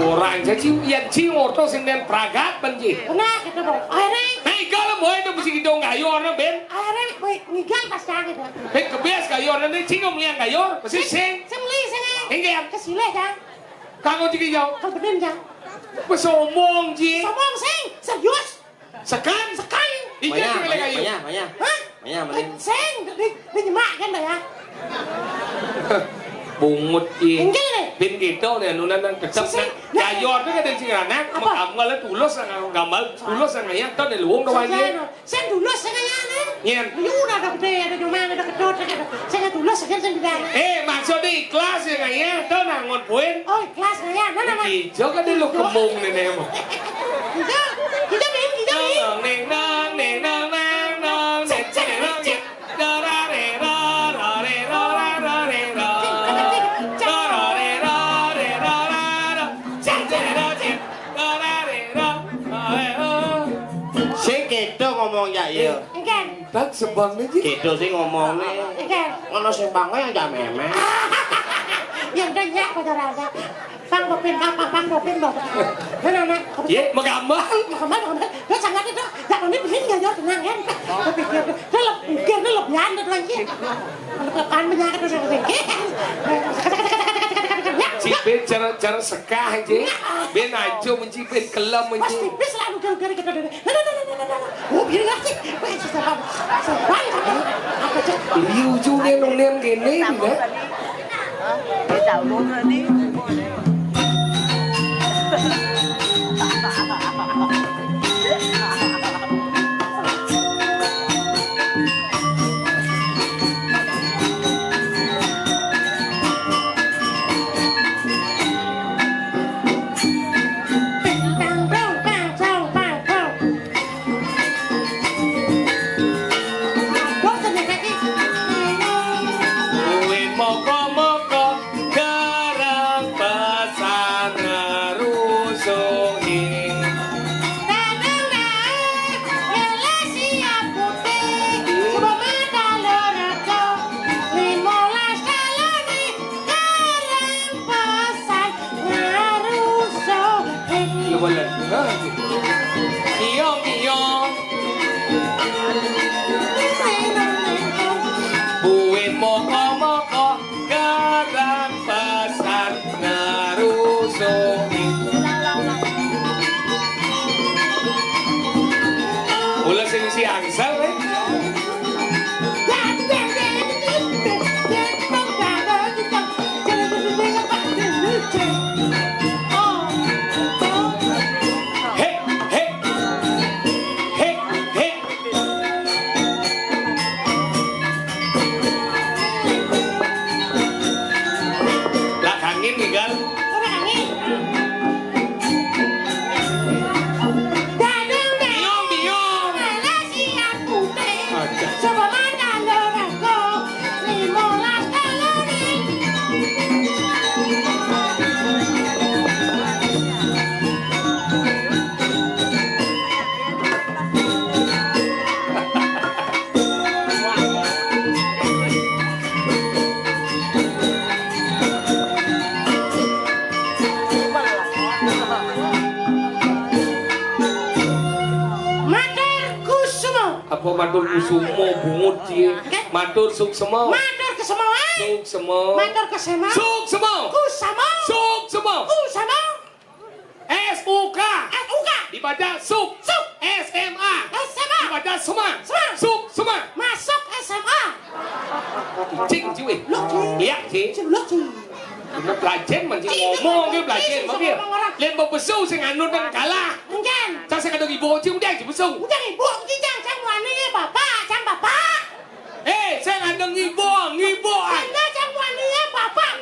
S1: Orang jadi yang cing ngorto singen pragat benji.
S3: Nah, kita bawa. Akhirnya,
S1: Hei kalau mau itu mesti kita gayor na ben.
S3: akhirnya ngigal pas cang gitu.
S1: Hei kebias gayor na ni cing ngomong gayor mesti sing.
S3: Saya beli, saya
S1: Hingga
S3: kesile cang.
S1: kanggo cing jauh.
S3: Kalau bener cang.
S1: Pas omong ji.
S3: Somong sing, serius.
S1: Sekan. Iya cing gayor.
S3: Hah?
S2: Mani.
S3: Sing, di nyemak kan dah ya.
S1: Bungut ji.
S3: Enggak nih.
S1: Ben gitu nih nunan nang tetap gayor tu kan cing anak. Makamal tulus gamal tulus ngayang tu di luang doang ji.
S3: Saya tulus saya nih.
S1: Nyen.
S3: Yuna ada gede, ada nyomang, ada kedot, saya tulus saya di dalam.
S1: Maksud di kelas ya ngayang tu nangon poin.
S3: Oh, kelas ya. Nah.
S1: Hijau kan di lu kemung nih nih mah.
S3: Kita bin.
S2: Sing kedo ngomong ya iya.
S3: Enggak.
S1: Tak sebang nih ji.
S2: Kedo sing ngomong nih.
S3: Enggak.
S2: Ngono sing pange yang jak memek.
S3: Yang banyak pada rasa. Pang bopin. Nah.
S1: Ye, magamal.
S3: Kemana? Lo sangat itu. Jangan ini begini nggak jauh tenang kan? Berpikir, dia lebih anda tuh lagi. Kalau kan penyakit udah begini.
S1: Cipet cara sekah aja. Ben aja mencipet kelam aja.
S3: Pasti bis selalu gara-gara kita dari. Nah. Oh biar ngerti. Sebang. Apa cek?
S1: Di ujungnya nongnen gini juga.
S4: Để tạo luôn rồi đi.
S1: Uin moko garang pesan ngerusuhin. Lumayan. Iyong. Buin moko garang pesan ngerusuhin. Ulah sing si angsal Apa matur kusumo bungut cie. Matur suk semo.
S3: Matur ke semua.
S1: Suk semo.
S3: Matur ke semua.
S1: Suk semo.
S3: Ku sama.
S1: Suk semo.
S3: Ku sama.
S1: S-U-K.
S3: S-U-K.
S1: Dibaca suk.
S3: Suk.
S1: S-M-A.
S3: SMA.
S1: Dibaca sema.
S3: Sema.
S1: Suk sema.
S3: Masuk SMA.
S1: Cing chứ ơi.
S3: Lúc gì?
S1: Lihat sih.
S3: Lúc gì?
S1: Nó belajar macam ngomong ke belajar macam Lihat bawa besu saya nganut dan kalah.
S3: Enggak.
S1: Saya saya kata ibu cium dia cium besu.
S3: Udah ibu, jangan sang wani bapak, sang bapak.
S1: Saya nganut ibu.
S3: Anda sang wani bapak.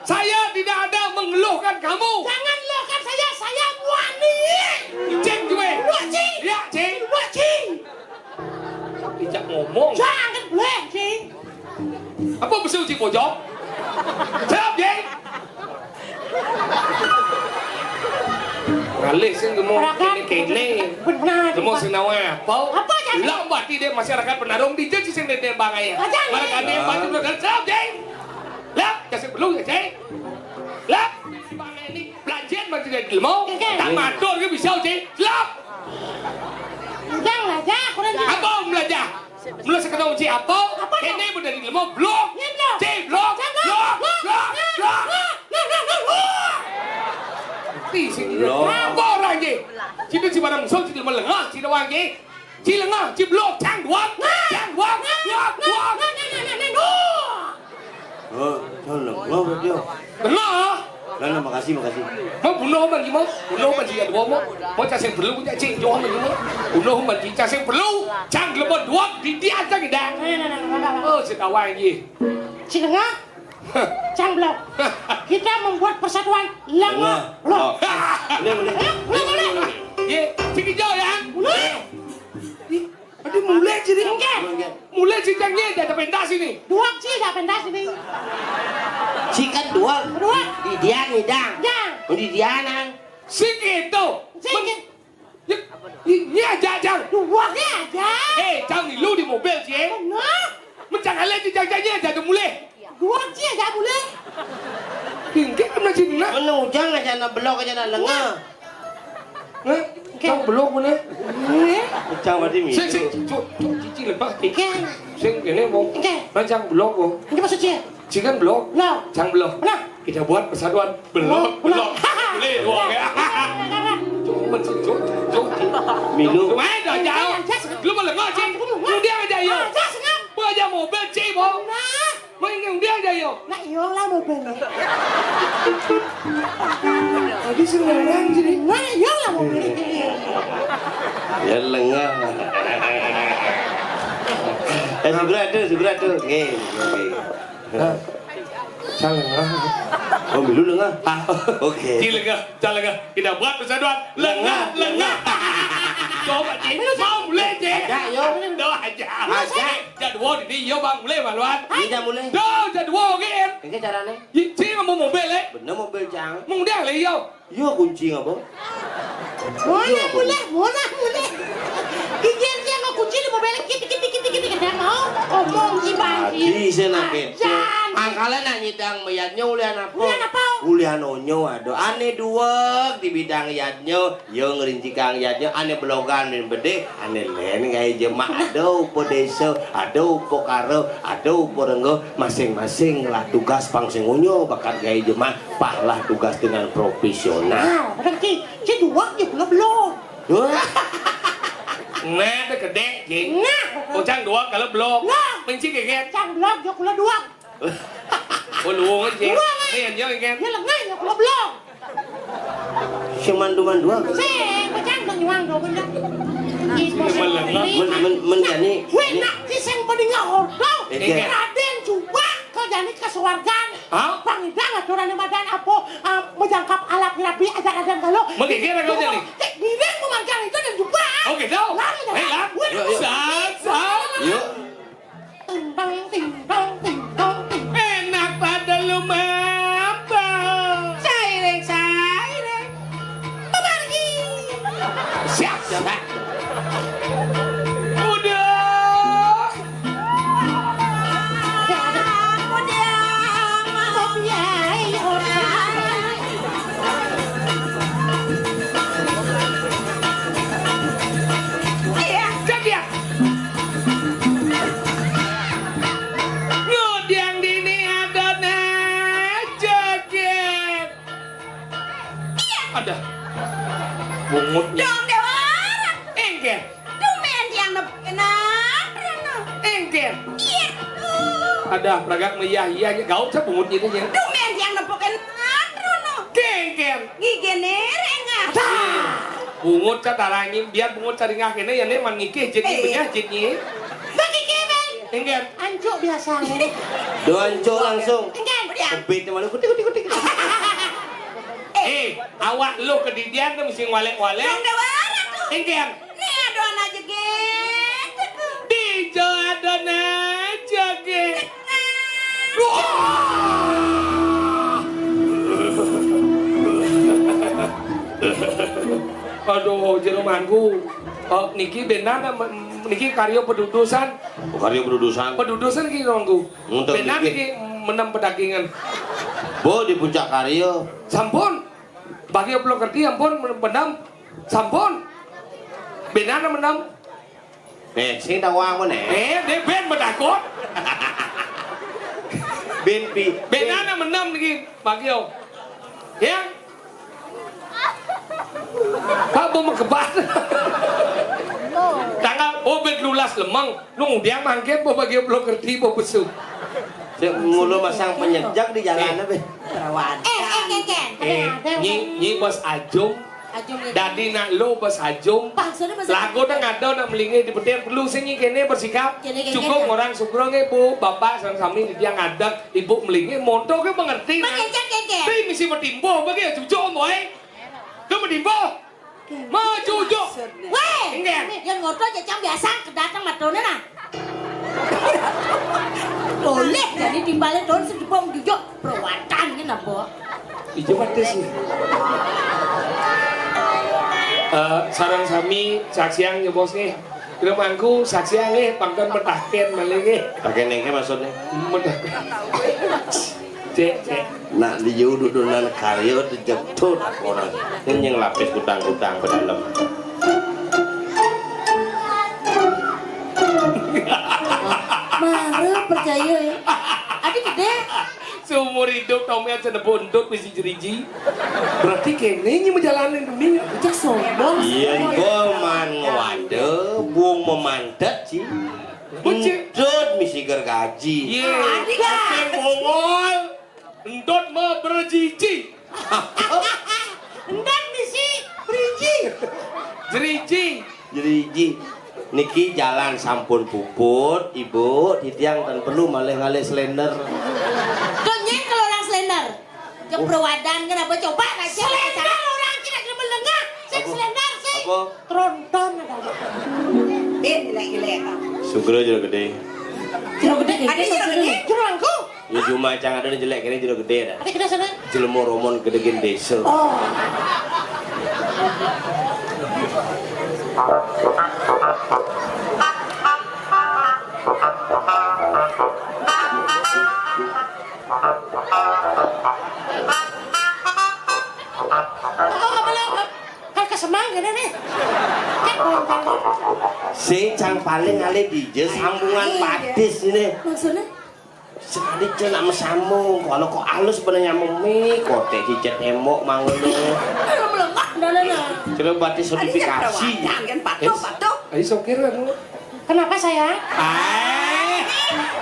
S1: Saya tidak ada mengeluhkan kamu.
S3: Jangan lokan saya wani.
S1: Cing juga.
S3: Waci.
S1: Ya cing.
S3: Waci.
S1: Tidak ngomong.
S3: Jangan boleh, Cing.
S1: Apa besu cing pojok? Siap cing. Ngalih sih gemuk kene.
S3: Benar.
S1: Gemuk sinawa apa?
S3: Apa jangan?
S1: Lambat di dia masyarakat penarung di jadi sing dede bangai.
S3: Jangan.
S1: Mereka ni baju dan siap cing. Lap, kasih belum ya cing. Lap. Bangai ni belajar macam dia ilmu. Tak matur ke bisa cing. Lap.
S3: Jangan aja, kurang juga.
S1: Apa belajar? Mula sekarang uji apa? Kene benda di ilmu blok. Cing blok. Ti sini. Apa orang ni? Cina si barang musuh cina melengah, cina wang ni. Cina lengah, cina blok, cang duang.
S2: Ngobrol dia.
S1: Lengah.
S2: Lana makasih.
S1: Mau bunuh man gimana? Bunuh man jika dua mau cacing perlu punya cing jual man gimana? Bunuh man jika cacing perlu, cang lebon dua di dia aja kita. Oh, setawang ni.
S3: Cilengah, cang blok. Kita membuat persatuan lengah blok.
S2: Boleh.
S1: Ye, cing hijau ya? Ada
S3: Mulai.
S1: mulai jadi
S3: Enggak.
S1: mulai cingnya ada pentas ini.
S3: Dua sih dah pentas ini.
S2: Cikan dua.
S3: Dua.
S2: Di dia ngidang.
S3: Yang.
S2: Di dia nang.
S1: Sikit.
S3: Sikit.
S1: Ini aja jang.
S3: Dua ni aja.
S1: Jang ni lu di mobil je.
S3: Benar.
S1: Macam halal jang-jangnya aja tu mulai.
S3: Dua sih aja boleh.
S1: Tinggal mana sini nak?
S2: Mana ujang aja nak belok aja nak lengah.
S1: Jang belum mana?
S2: Ujang berarti mi.
S1: Cici lepas.
S3: Ikan.
S1: Sing kene mau. Jang belum kok.
S3: Ini maksudnya.
S1: Cikan belum?
S3: Belum.
S1: Jang belum.
S3: Belum.
S1: Kita buat persatuan belum. Boleh dua ya. Cuma cuk.
S2: Milu.
S1: Cuma dah jauh. Lu malah ngoceh. Lu dia aja yo. Apa aja mobil cik bo. Main dia aja yo.
S3: Nak yo lah mobil ni.
S1: Tadi senang jadi.
S3: Nak yo lah mobil ni.
S2: Ya lengah. Segera tu. Okey.
S1: Jangan.
S2: Oh, milu lengah. Okey.
S1: Cik lengah. Kita buat persatuan lengah. Coba cik. Mau mulai cik.
S2: Ajak yo.
S1: Dah ajak. Jadwal ini yo bang mulai maluan.
S2: Tidak boleh.
S1: Dah jadwal kan.
S2: Ini caranya.
S1: Cik mau mobil le.
S2: Benar mobil jang.
S1: Mau dia le yo.
S2: Yo kunci apa?
S3: Mana boleh. Ikan dia mau kunci di mobil kita dah mau. Omong si banci.
S2: Di sana gitu. Angkalan nak nyidang mayatnya ulian apa?
S3: Ulian apa?
S2: Ulian onyo ado. Ane dua di bidang yatnya. Yo ngerinci kang yatnya. Ane blogan dan bede. Ane len kayak jemaah. Ada upo desa. Ada upo karo. Ada upo renggo. Masing-masing lah tugas pangsing onyo. Bakat kayak jemaah. Pahlah tugas dengan profesional.
S3: Nah, berarti si dua je belum.
S1: Nah, dah kedek cik.
S3: Nah.
S1: Cang dua kalau belum. Mencik kan.
S3: Cang belum, yo kula dua.
S1: Oh luang cik. Ni yang jauh kan.
S3: Dia lengah yo kula belum.
S2: Semanduman dua.
S3: Macam tu nyuang do benda.
S2: Menjani.
S3: Weh nak kiseng pedingah ordo.
S2: Oke.
S3: Raden coba kau jadi kesuargaan.
S1: Hah?
S3: Pangidang aturan badan apa menjangkap alat rapi ajar ajar kalau.
S1: Menggigit kau jadi.
S3: Direk memarkan itu dan coba.
S1: Oke tahu. Hei lah. Sat.
S2: Yuk.
S3: Ting tong.
S1: Enak pada lu mampu.
S3: Saireng. Pergi.
S1: Siap. Udah. Jadi Ken.
S4: Iya.
S1: Ada peragak meyah-iyahnya gaut sa bungut gitu ya.
S4: Dumen yang nempokin ngadro no.
S1: Ken.
S4: Gigi nere enggak.
S1: Bungut sa tarangin biar bungut sa ringah kene ya ne mangikih jadi benyah jadi.
S4: Bagi kemen.
S1: Ken.
S3: Ancuk biasanya.
S2: Doanco langsung.
S3: Ken.
S2: Kebit malu kutik.
S1: Awak lu kedidian tuh mesti walek-walek.
S4: Yang dewara tuh.
S1: Ken.
S4: Nih adoan aja gitu tuh.
S1: Dijo adon aja Ken. Aduh, jeromanku. Niki benar niki karyo pedudusan.
S2: Karyo berudusan.
S1: Pedudusan ki rongku.
S2: Untuk
S1: Benar
S2: niki.
S1: niki menam pedagingan.
S2: Bo di puncak karyo.
S1: Sampun. Bagi belum ngerti ampun menam. Sampun. Benar menam.
S2: Sing tawang mana?
S1: Dia ben medakot.
S2: Ben pi.
S1: Benar menam niki bagi ya. Pak mau mengebat. Tanggal ben lulas lemang. Nung dia mangket bo bagi belum ngerti bo besuk.
S2: Mulu masang penyejak di jalan be.
S4: Perawan.
S3: Ken.
S1: Nyi bos ajung. Dadi nak lo bos ajung.
S4: Pangsane bahasa.
S1: Lagu dah ngado nak melingi di petir perlu sini kene bersikap. Cukup orang sugro ibu bapak sang sami dia ngadak ibu melingi monto ke mengerti.
S4: Mengencang keke.
S1: Tapi mesti bertimbo bagi cucu moy. Ke bertimbo. Mau cucu.
S4: Weh.
S1: Enggak.
S4: Yang ngotot jajang biasa kedatang matone nah. Boleh jadi timbalnya don sedipong jujur perawatan kan apa?
S1: Ijo pates nih. Sarang sami saksiang ya bos nih. Remangku saksiang nih pangkan metahken malingi.
S2: Pakai nengke maksudnya.
S1: Metahken. Cek.
S2: Nak di jududunan karyo dijemput orang. Ini yang lapis kutang-kutang ke dalam.
S4: Marah percaya ya. Adik gede.
S1: Seumur hidup kamu yang cina bondot mesti jeriji. Berarti kene nya menjalani dunia.
S4: Cak sombong.
S2: Iya, boman waduh, buang memandat sih. Entut misi gergaji.
S1: Iya. Adik bongol. Endot mah berjiji.
S3: Endan misi berinci.
S1: Jeriji.
S2: Jeriji. Niki jalan sampun puput, ibu, titiang dan perlu malih-malih slender.
S4: Donyen kalau orang slender. Yang perawadan kenapa coba aja.
S3: Slender orang kira kira melengah. Sing slender sih.
S2: Apa?
S3: Tronton ada.
S4: Gila-gila.
S2: Sugro juga gede.
S4: Jero gede kayak
S3: Ada jero gede. Jurangku.
S2: Ya cuma cang ada jelek ini juga gede dah.
S3: Ada kita sana.
S2: Jelmo romon gedekin desa.
S3: Oh.
S2: Sing cang paling ale dije sambungan padis ini.
S4: Maksudnya?
S2: Sekali cina mesamu, kalau kok halus bener nyamuk mie, kote cicet emok mangono.
S4: Melengak, nah.
S2: Coba batis modifikasi.
S4: Jangan patok.
S1: Ayo sokir kan.
S3: Kenapa sayang?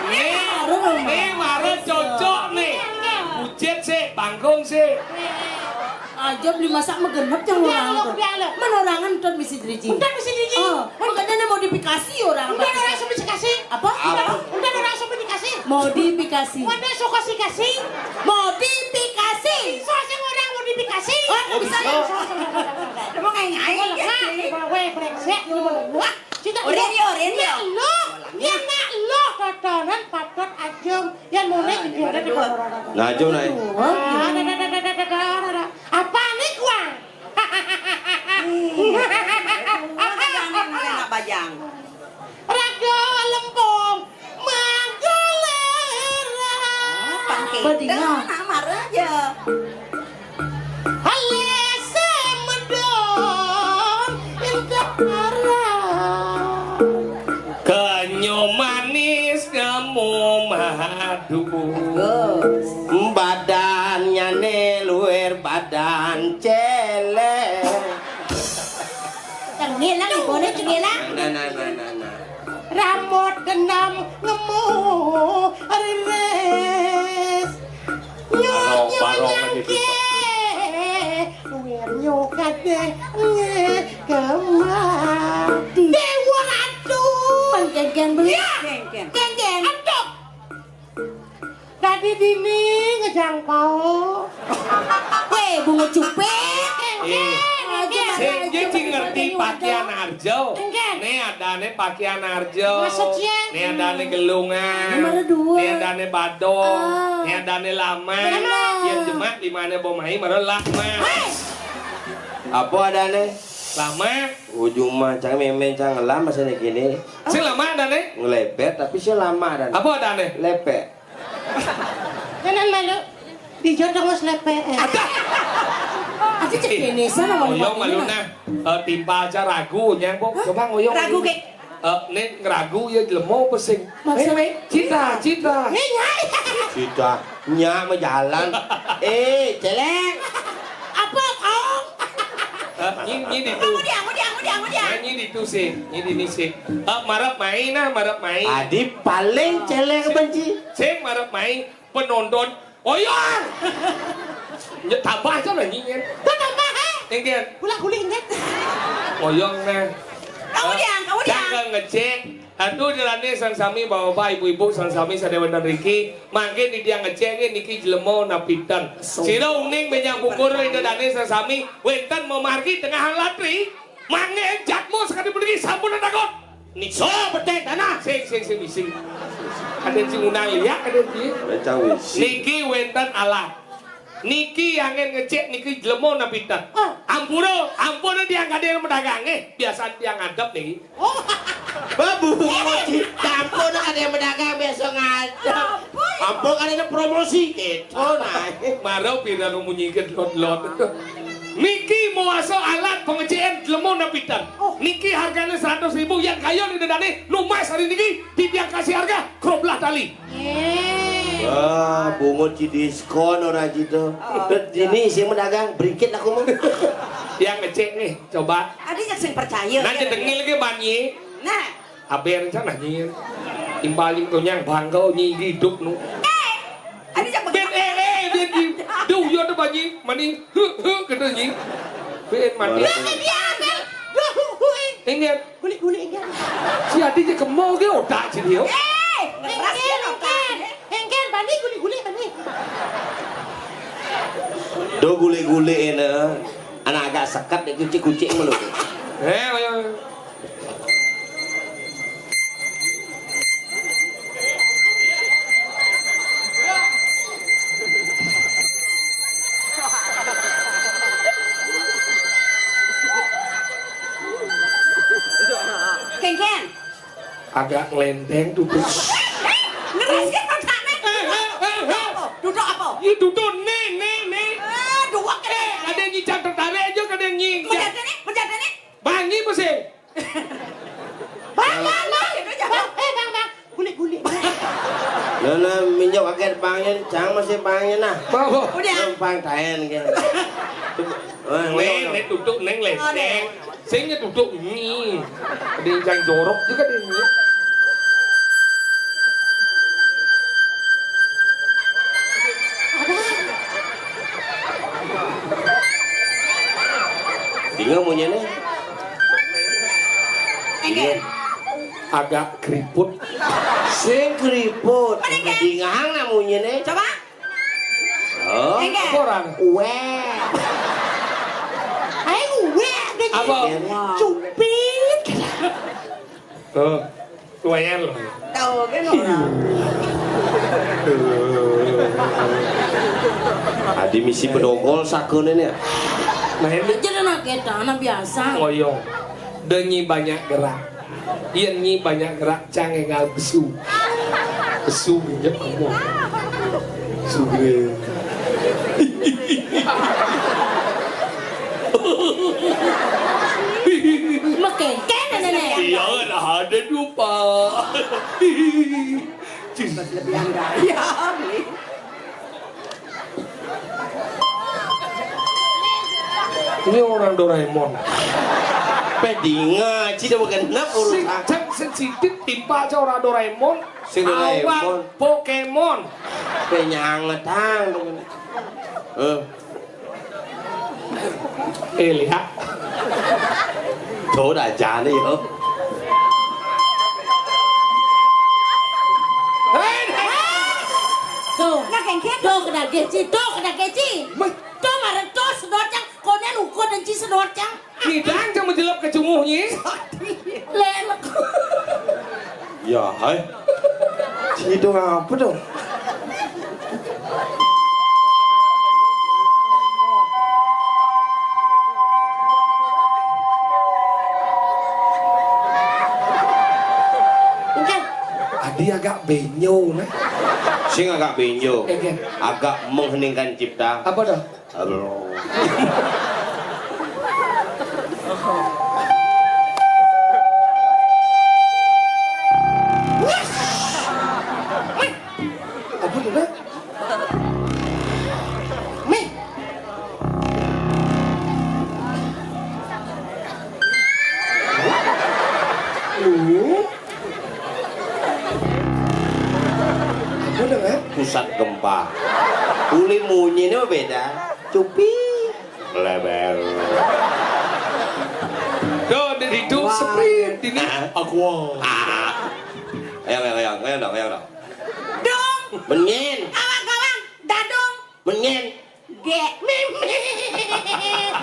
S1: Nih marah cocok nih. Ujet sih, bangkong sih.
S4: Aja beli masak megenep yang orang tuh.
S3: Biar
S4: Menorangan tuh misi driji.
S3: Udah mesti diji.
S4: Makanya ini modifikasi orang.
S3: Udah orang sampai dikasih.
S4: Apa?
S3: Udah orang sampai dikasih.
S4: Modifikasi.
S3: Wadah so kasih.
S4: Modifikasi.
S3: Soalnya orang mau dikasih.
S4: Oh, bisa ya. Mau ngai-ngai.
S3: Weh, brengsek. Wah, cita.
S4: Oren yo.
S3: Lo, ya nak lo totonan patot ajeng yang mau naik di dia.
S2: Nah, jom naik.
S3: Apa nih gua?
S4: Bajang.
S3: Raga lempung magolera.
S4: Badingan. Marah aja.
S3: Halese medon intara.
S1: Kenyo manis kamu madu.
S2: Badannya neluer badan celek.
S4: Tengilang ibu nih tengilang.
S2: Nah.
S3: Rambut kenam ngemu rilis
S2: Barong lagi
S3: nyokate kemati dewa ratu
S4: Geng-geng beli.
S3: ya
S4: Geng-geng.
S3: aduh tadi dini ngejangkau
S4: Weh, bunga cupet.
S1: Sing cing ngerti pakaian arjo. Nih adane pakaian arjo.
S3: Maksudnya?
S1: Nih adane gelungan.
S4: Nomor dua.
S1: Nih adane badong.
S4: Ah.
S1: Nih adane lama.
S3: Lama.
S1: Yang jemak di mana bomai mara lama.
S2: apa adane
S1: Lama.
S2: ujung mah cang memen cang lama sana gini
S1: Sing lama adane.
S2: ngelepet tapi sih lama dan
S1: Apa adane?
S2: lepet
S3: jangan malu dijodoh mas lepe
S4: Aja cek ini sana mau
S1: Ngoyong malu nah. Timpa aja ragu nyang kok. Coba ngoyong.
S4: Ragu kek.
S1: Nih ngeragu ya jelemo pesing.
S4: Maksudnya?
S1: Citra.
S3: nyai
S2: kita nyak mau jalan celeng
S3: apa kau
S1: Nyi di tu. Nyi di tu sih. Nyi di ni sih. Marap main nah, marap main.
S2: adi paling celeng benci
S1: Sing marap main penonton. Oyong. Ya tambah aja lah nyi kan.
S3: kau tambah
S1: Tinggian.
S3: gula-guli ingat
S1: Oyong nah.
S4: Kamu diang.
S1: Jangan ngecek. Aduh jalane sang sami bapak ibu-ibu sang sami sadewan dan Riki mangke di dia ngecek niki jelemo napitan. Sira uning menyang bukur ida dane sang sami wenten memargi tengah hang latri. Mange jatmu sekali pergi sampun takut. Niki betek tanah sing bising. Ada sing undang liak ada sing.
S2: cawis
S1: Niki wenten alat. Niki yang ngecek niki jelemo napitan. Ampura dia nggak ada yang mendagang biasa dia ngadep nih.
S2: babu campur ada yang pedagang besok ngadep ampun kan ada promosi gitu nah
S1: Marau pira munyikan lot-lot. Niki mau asal alat pengecekan jelemo napitan. Niki harganya 100.000 yang kayo di dadane lumas hari niki dia kasih harga kroblah tali.
S2: wah bungut ci diskon orang gitu ini sih medagang berikit aku mau
S1: Yang ngecek nih coba.
S4: Adinya sing percaya.
S1: Nanti dengil lagi banyi.
S4: Nah,
S1: Aber sana nyi. Imbaling tuh nyang bangkau nyi hidup nu.
S4: adinya
S1: Ben ben nyi. Duh yo tuh banyi mani kata nyi. Ben mani. Ingat
S3: guli-guli ingat
S1: si adinya kemau ge otak si dia.
S3: engken bani guli-guli bani
S2: do gule-gule ini anak agak sekat deh kucing-kucing mulu
S1: Ayo.
S4: Ken.
S1: Agak ngelenteng duduk.
S4: Ngeres ke kotaknya. Duduk apa?
S1: Ini duduk nih.
S4: Dua ke.
S1: Ada yang nyicak tertarik aja, ada yang nyicak.
S4: Menjadi nih.
S1: Bangi pasti.
S3: bang guli-guli
S2: nah minyak pakai pangnya cang masih pangnya nah
S1: Bawa.
S2: pang tahan kan
S1: Neng duduk neng leseng. Sehingga duduk ini. Ada yang jorok juga ada yang
S2: tinggal punya nih
S4: Enggen.
S1: agak keriput.
S2: sing keriput tinggal namunya nih
S4: Coba.
S2: oh
S4: Enggen.
S1: Orang.
S2: weh
S3: ayo weh
S1: Apa?
S3: cupit
S1: Lumayan loh.
S4: Tahu kan orang.
S2: adi misi pedogol sakun ini ya
S1: Nah ini
S4: Jadi anak kita, anak biasa.
S1: ngoyong. Denyi banyak gerak. Iya nyi banyak gerak. Canggih ngal besu. Besu minyak kamu. Besu gue.
S4: Makin nenek.
S1: Iya ada lupa.
S4: Lebih anggar. Ya, beli.
S1: Ini orang Doraemon.
S2: Pedinga, cida bukan nap
S1: Sing
S2: urusan.
S1: cek sensitif timpa aja ora Doraemon.
S2: Sing Doraemon.
S1: Awak Pokemon.
S2: Penyanget tang.
S1: Lihat.
S2: Chỗ đại trà đi hả?
S4: Tuh, nak kengket. Tuh kena keci, tuh kena keci. Tuh marah tuh sedot cang. Konen ukur dan ci sedot cang.
S1: Kidang jangan menjelap ke cunguhnya.
S4: Lelek.
S2: Ya, hai. Itu apa dong?
S1: Adi agak benyo, nah.
S2: Sing agak benjo,
S1: Egen.
S2: agak mengheningkan cipta.
S1: Apa dah?
S2: Halo.
S1: Apa tuh dah?
S3: Mei.
S1: Apa dah kan?
S2: Pusat gempa. Uli munyi ini beda. Cupi. Lebar.
S1: Tuh, dan hidup sprint ini. Aqua.
S2: Ayo dong.
S4: Dong.
S2: Menyen.
S4: Kawan-kawan. Dadong.
S2: Menyen.
S4: Ge.
S3: Mimi.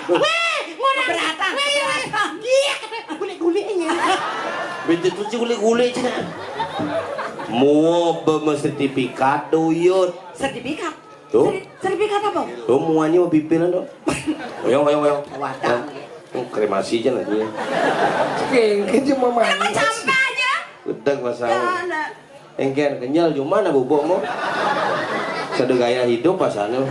S3: Weh, mau
S4: Keberatan. Keberatan.
S3: Iya, guli-gulinya.
S2: Beda tuh sih gule-gule cina. Mau bersertifikat doyot.
S4: Sertifikat.
S2: Tuh.
S4: Sertifikat apa?
S2: Tuh muanya mau pipiran tuh. Oyong.
S4: Wadang.
S2: Kremasi aja lagi.
S1: Kengke cuma
S4: Emang
S1: manis.
S4: sampai aja.
S2: Udah masalah.
S4: Jangan.
S2: Engken kenyal cuma mana bubukmu? Sedegaya hidup pasannya.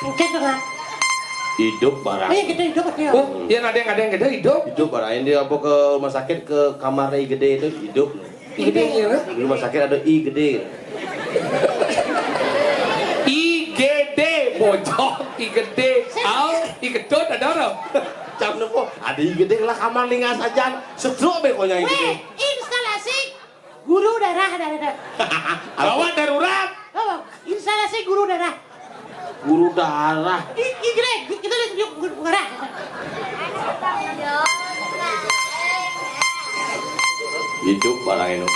S3: Mungkin dengan.
S2: Hidup barang.
S3: Ayo kita hidup ya.
S1: Oh, yang ada yang gede hidup.
S2: Hidup barang. Ini apa ke rumah sakit ke kamar I gede itu hidup.
S1: Idenya lah.
S2: Di rumah sakit ada I gede.
S1: IGD bojong, IGD, I gedot ada orang.
S2: Jam nopo? Ada I gede lah kamar lingas aja. Setruk bekonya I gede.
S3: Weh, instalasi guru darah.
S1: Gawat darurat.
S3: Oh, instalasi guru darah.
S2: Guru darah.
S3: Kita lihat guru darah.
S2: Hidup barang itu.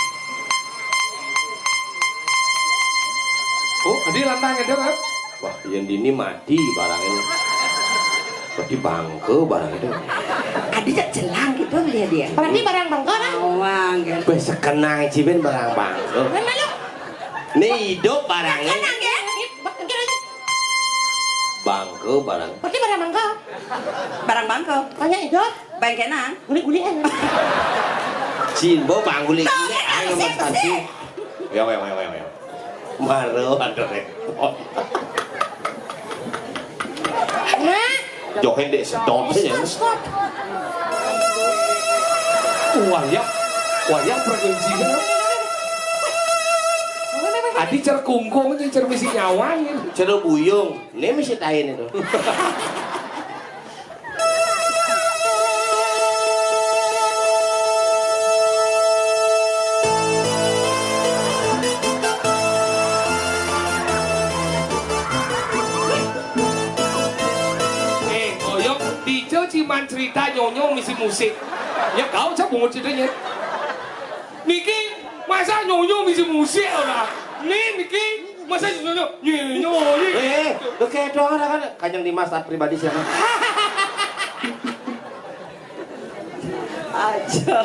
S1: Oh, adi lantang ada kan?
S2: Wah, yang dini mati barang ini. Berarti bangke barang itu.
S4: Adi tak jelang gitu lihat dia.
S3: Berarti barang bangga kan?
S4: Awang gitu.
S2: Bisa kenang ciben barang bangke.
S3: Mana lu?
S2: Ini hidup barangnya.
S3: Tenang ya.
S2: Bangke barang.
S3: Berarti barang bangga.
S4: Barang bangko.
S3: Banyak hidup.
S4: Bangkenan.
S3: Guli-guli ya.
S2: Cimbo bangguli ini ayo mas tansi. Ya. Maro ada repot.
S3: Nah.
S2: Jokin dek sedot aja.
S3: Stop.
S1: Wayang provinsi kan? Adi cer kungkung aja cer misi nyawanya.
S2: Cero buyung, ini mesti tain itu.
S1: Goyok Dijo cuman cerita nyonyo misi musik. Ya kau cak bungut ceritanya. Niki masa nyonyo misi musik orang. Niki masa nyonyo nyonyo.
S2: Udah kayak doang kan Kanjeng Dimas taat pribadi siapa?
S4: Aja.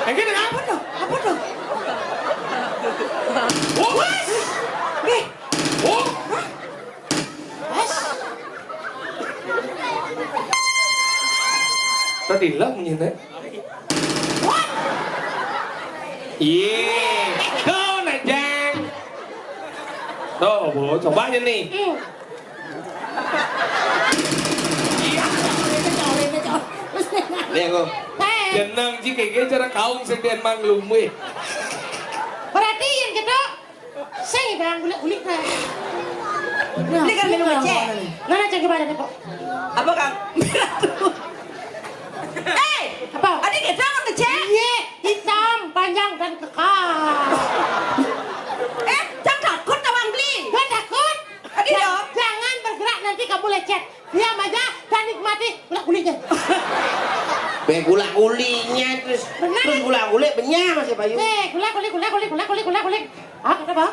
S1: Engke apa tuh?
S4: Apa tuh?
S1: Oh,
S4: Beh.
S1: oh. Tadi lah punya Iya, tuh Najang. Tuh, Bu, coba aja nih. Iya.
S2: Nih aku.
S1: Jeneng ji keke cara kaum sedian manglum weh.
S3: Perhatiin gitu. Saya bang gulik-gulik lah.
S4: Ini kan minum aja.
S3: Nana cek gimana nih kok?
S4: Apa Kang?
S3: Apa?
S4: Adik kita kan ngecek.
S3: Iya, hitam, panjang dan kekal.
S4: Jangan takut Bang beli.
S3: Gak takut.
S4: Adik dong.
S3: Jangan bergerak nanti kamu lecet. Diam aja dan nikmati gulik-guliknya.
S2: Gula-gulinya terus gula-gulik benyah Mas Bayu.
S3: Gulik. Ah, kenapa?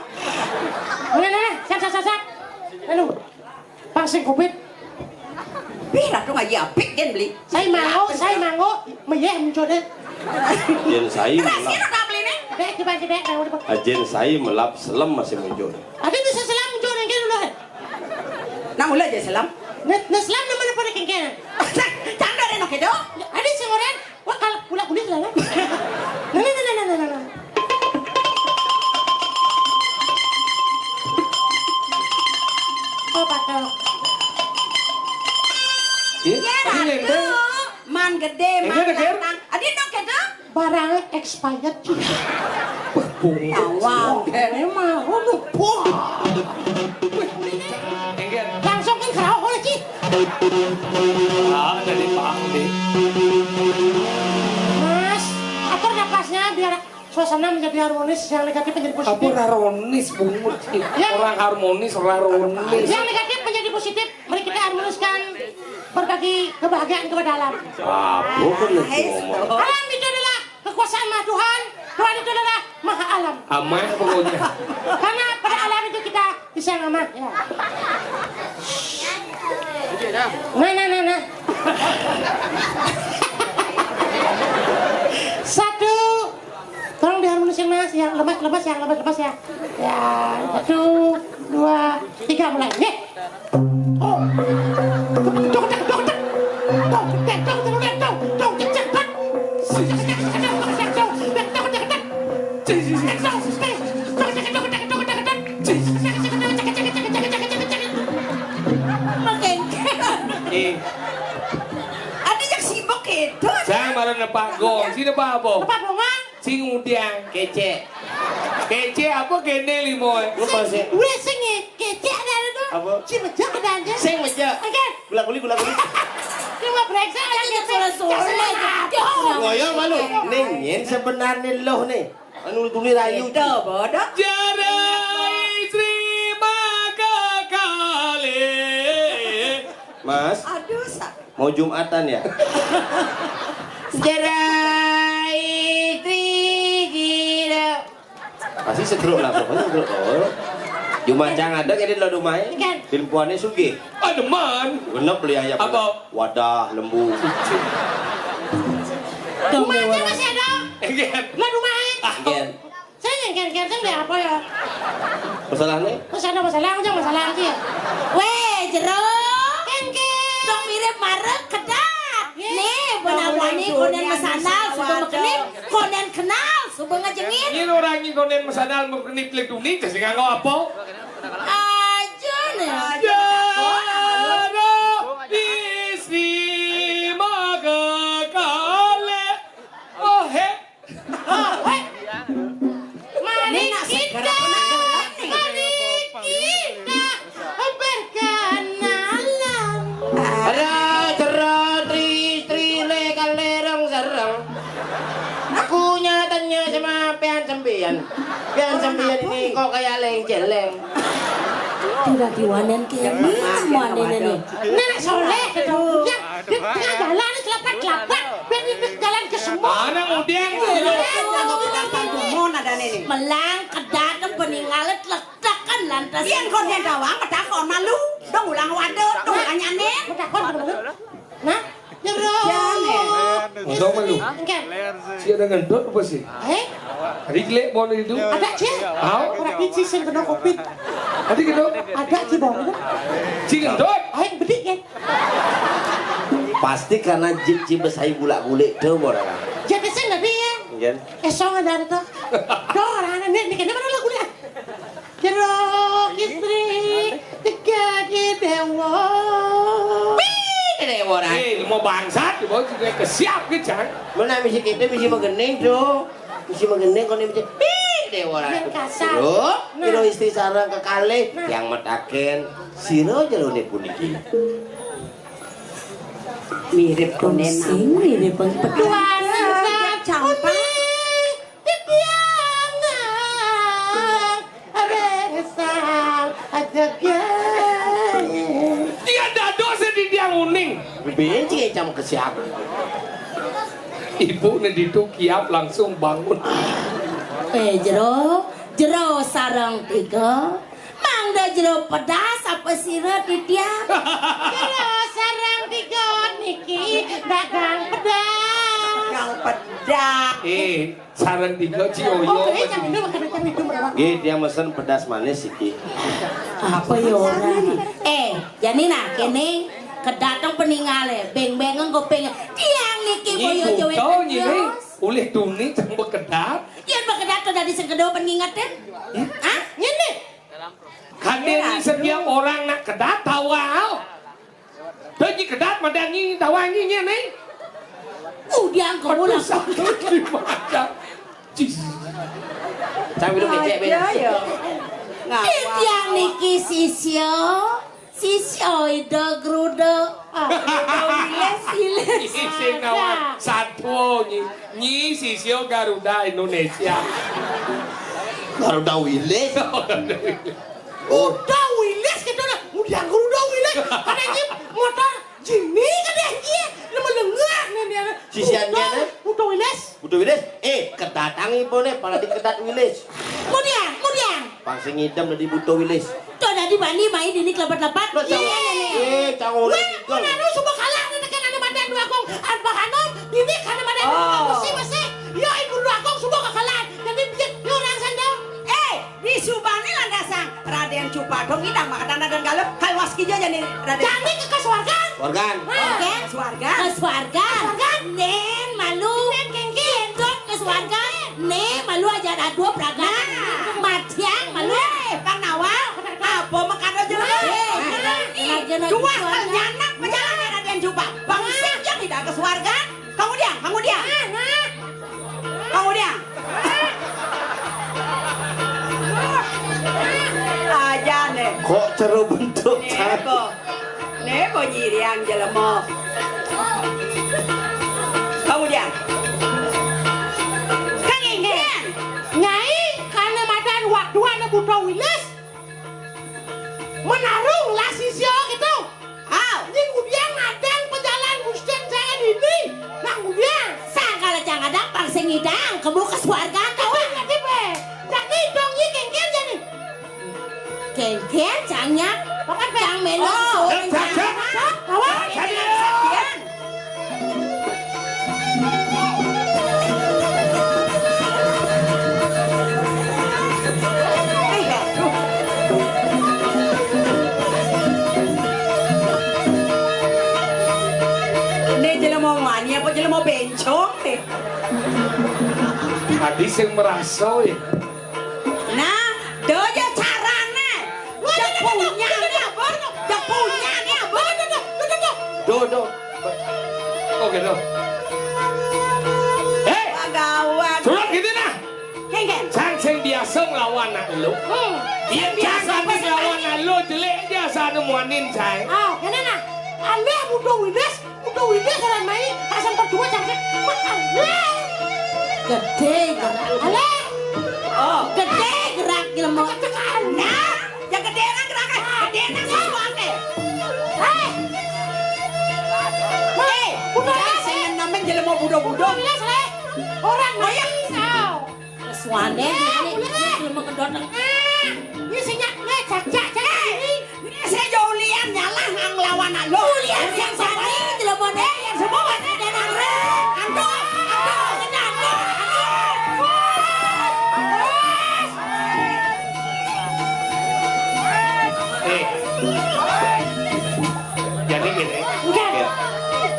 S3: Nah, sat. Lalu, pasang kopit.
S4: Pira tuh ngaji apik kan beli.
S3: Saya manggo, meyeh mencoba.
S2: Ajen saya
S4: Rahasia
S2: melap.
S4: udah beli nih.
S3: Dek, coba.
S2: Ajen saya melap selam masih muncul.
S3: Ada bisa selam mencoba yang kira dulu.
S4: Nah mulai aja selam.
S3: Nah, selam nama mana pada kengkena?
S4: Canda ada nok itu.
S3: Ada sih orang, wah kalau gulik lah. Nah. Oh, pakai.
S1: Iya, ini lembeng.
S4: Man gede, man
S1: Gede, Ger.
S4: datang. Adik nok itu.
S3: Barangnya expired juga.
S4: Wow.
S3: Memang, lupa.
S1: Engger.
S3: Langsung kan kerau oleh Ci.
S1: Ah, dari Pak deh.
S3: Mas, atur napasnya biar suasana menjadi harmonis, yang negatif menjadi
S1: Apa
S3: positif.
S1: raronis bungut? Orang harmonis, raronis.
S3: Yang negatif menjadi positif, mari kita harmoniskan berbagi kebahagiaan kepada alam.
S2: Apa kan ngomong?
S3: Alam itu adalah kekuasaan Maha Tuhan, Tuhan itu adalah Maha Alam.
S1: Aman pokoknya.
S3: Karena pada alam itu kita bisa aman. Ya. Nah. Satu, tolong diharmoniskan Mas, yang lemas ya. Ya, 1, 2, 3 mulai. Nih. Oh.
S4: Adik yang sibuk itu.
S1: Saya baru nepak gong, si nepak apa?
S3: Lepas bunga.
S1: Si ngudiang, kece. Kece apa kene limoy?
S2: Lupa sih.
S3: Udah sengi, kecek ada itu.
S2: Apa?
S3: Cimejak ada aja.
S2: Sing meja.
S3: Oke,
S2: Gula-gulik.
S3: cuma brengsek aja gitu.
S2: Ngoyo malu. Ning yen sebenarnya loh nih. Anu tuli rayu.
S4: Itu bodoh.
S1: Jara istri maka kali.
S2: Mas,
S4: Aduh sak.
S2: mau Jumatan ya?
S3: Jerai gira.
S2: Pasti segeruk lah, pokoknya segeruk. Oh. Jumacang ada jadi lo dumai.
S3: Ikan.
S2: Pilpuannya sugi.
S1: Ah deman.
S2: Genep beli ayam.
S1: Apa?
S2: Wadah lembu.
S3: Rumahnya masih ada.
S1: Engger.
S3: Lah rumahnya.
S2: Gen.
S3: Saya ngengker-ngengker saya beli apa ya?
S2: Masalahnya?
S3: Terus ada masalah aja ya.
S4: Weh jeruk.
S3: Ngengker.
S4: Dong mirip marek kedak. Nih benawani konen mesandal subeng kenip. Konen kenal subeng ngejengin.
S1: Ini orang yang konen masadal mau kenip lek dunia, jadi nggak apa?
S4: Aja nih.
S1: Jara istri maka kali. Oh he.
S3: Mari kita berkenalan.
S2: Ada cerot tri le kalerong serong. Aku nyatanya sama pian sembian. Pian sembian ini kok kayak leng-celeng.
S4: Tidak diwanen kini wanen ini.
S3: Nenek soleh gitu. Yang di tengah jalan celapak-celapak. Biar di jalan ke semua.
S1: Mana ngudiang?
S4: Melang kedak peningalet letakan lantas. Pian konen dawang metakon malu. Dong ulang waduh, dong ulang nyanen.
S3: Bertakon bener-bener. Nah, jeruk.
S1: Dong malu.
S3: Engker.
S1: Si ada gendut apa sih? Adik lek bon itu.
S3: Ada cie.
S1: Au.
S3: Orang biji sing kena covid.
S1: Adik gendut.
S3: Ada cie bawang itu.
S1: Si gendut.
S3: Ayo bedik kan.
S2: Pasti karena jip besai gula-gulik tuh orang.
S3: Jadi sing nabi ya.
S2: Kan?
S3: Esong ada itu. Orang ini kena mana lagu dia. Jeruk istri tiga di dewa.
S2: Ini orang.
S1: mau bangsat bos juga kesiap gitu kan.
S2: Mana misi kita misi magening tuh. Misi magening kon misi dewa lah. Siro, kiro istri sarang kekalih yang metaken siro jalune puniki.
S4: Mirip konenang, mirip
S3: Tuan
S4: campak.
S1: Dia dado sedih dia nguning.
S2: Benci jam kesiap.
S1: Ibu neditu kiap langsung bangun.
S4: Jero sarang tiga. Mangda jero pedas apa sirah titiap.
S3: Jero sarang tiga niki dagang pedas.
S4: Yang pedas.
S1: Sarang tiga cioyo.
S3: Oh, jam itu makan itu berapa?
S2: Dia mesen pedas manis iki.
S4: Apa yo orang? Janina kene kedatang peningale, beng-bengan go pengen. Tiang niki koyo jowe.
S1: Kau nyini ulih tuni jang bekedat.
S4: Yen bekedat dari sekedo pengingatin. Hah? Nyene.
S1: Hadir setiap orang nak kedat tawau. Dagi kedat madangi tawangi nih.
S4: Dia angko ulang.
S2: Sambil lu kecek ben.
S4: Tiang niki sisyo. Sisyo ide grude.
S1: Sing nawan satu nyi sisio Garuda Indonesia.
S2: Garuda Wilis.
S3: Udah Wilis gitu lah. Udah Garuda Wilis. Karena ini motor Jimmy kan dia. Lama lengah nih dia.
S2: Sisiannya nih.
S3: Udah Wilis.
S2: Butuh Wilis. Kedatangi pone pala dikedat Wilis.
S4: Kemudian.
S2: Pangsing hitam dari butuh Wilis.
S4: Tuh dari bani main ini kelebat-lebat.
S2: Cangol.
S3: Mana semua kalah nih kan ada mandan dua kong. Arbah kanom. Ini karena mandan dua masih. Ya ibu dua kong semua kekalahan. Jadi biar orang sandal.
S4: Di Subani landasang Raden Cupadong kita makan dan galep halwas kijo jadi Raden.
S3: Jadi ke kesuargan.
S2: Organ.
S4: Oke, kesuargan. Nen malu. Nen kengki. Kesuargan. Nen malu aja ada dua praga. Matiang malu. Kang Nawal. Apa makan aja. Dua nyanak perjalanan Raden Cupa. Bangsik yang tidak kesuargan. Kamu dia. Aja nih.
S2: Kok ceru bentuk
S4: Nebo nyiriang jelemo. Kemudian
S3: Kang Ingin. Nyai karena madan waktu anak Buddha Wilis. Menarung lah sisyo gitu. Ini kemudian ngadang pejalan Gusten saya ini. Nah kemudian
S4: sangkala jangan ada pangsing ngidang kebu kesuargaan kawan.
S3: Jadi dong ini kengkir jadi.
S4: Kengkir cangnya.
S3: Pakai
S4: Cang melong.
S3: Kawan.
S4: Ini jelema mani apa jelema bencong nih.
S1: Tadi sing merasa ya.
S4: Nah, dojo carane. Jepunya nih apa?
S2: Do.
S1: Oh gitu.
S4: Gawat.
S1: Surat gitu nah.
S4: Kengken.
S1: Sang sing biasa ngelawan nak lu. Dia biasa ngelawan nak lu jelek dia sana muanin say.
S3: Kena nah. Aleh Buddha Wilis orang main asam berdua jangan.
S4: Gede gerak.
S3: Aleh.
S4: Gede gerak jelema. Nah, yang gede kan geraknya. Gede kan sesuatu.
S3: Buddha
S4: Saya namanya jelema budo-budo.
S3: Wilis leh. Orang main kau.
S4: Kesuane ini jelema kedot.
S3: Ini sinyak cak.
S4: Saya jauh lian nyalah ngang lawan lo. Lian yang sama ini jelema deh yang semua wadah dan angre. Anto.
S1: Jadi gini.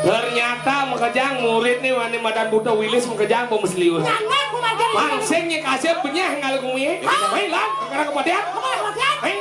S1: Ternyata mengejang murid nih wani madan Buddha Wilis mengejang pemuslius.
S3: Jangan kumajar.
S1: Pangsingnya kasih benyah ngalegumi. Hei lang, karena kemudian.
S3: Kemudian.
S1: Hei.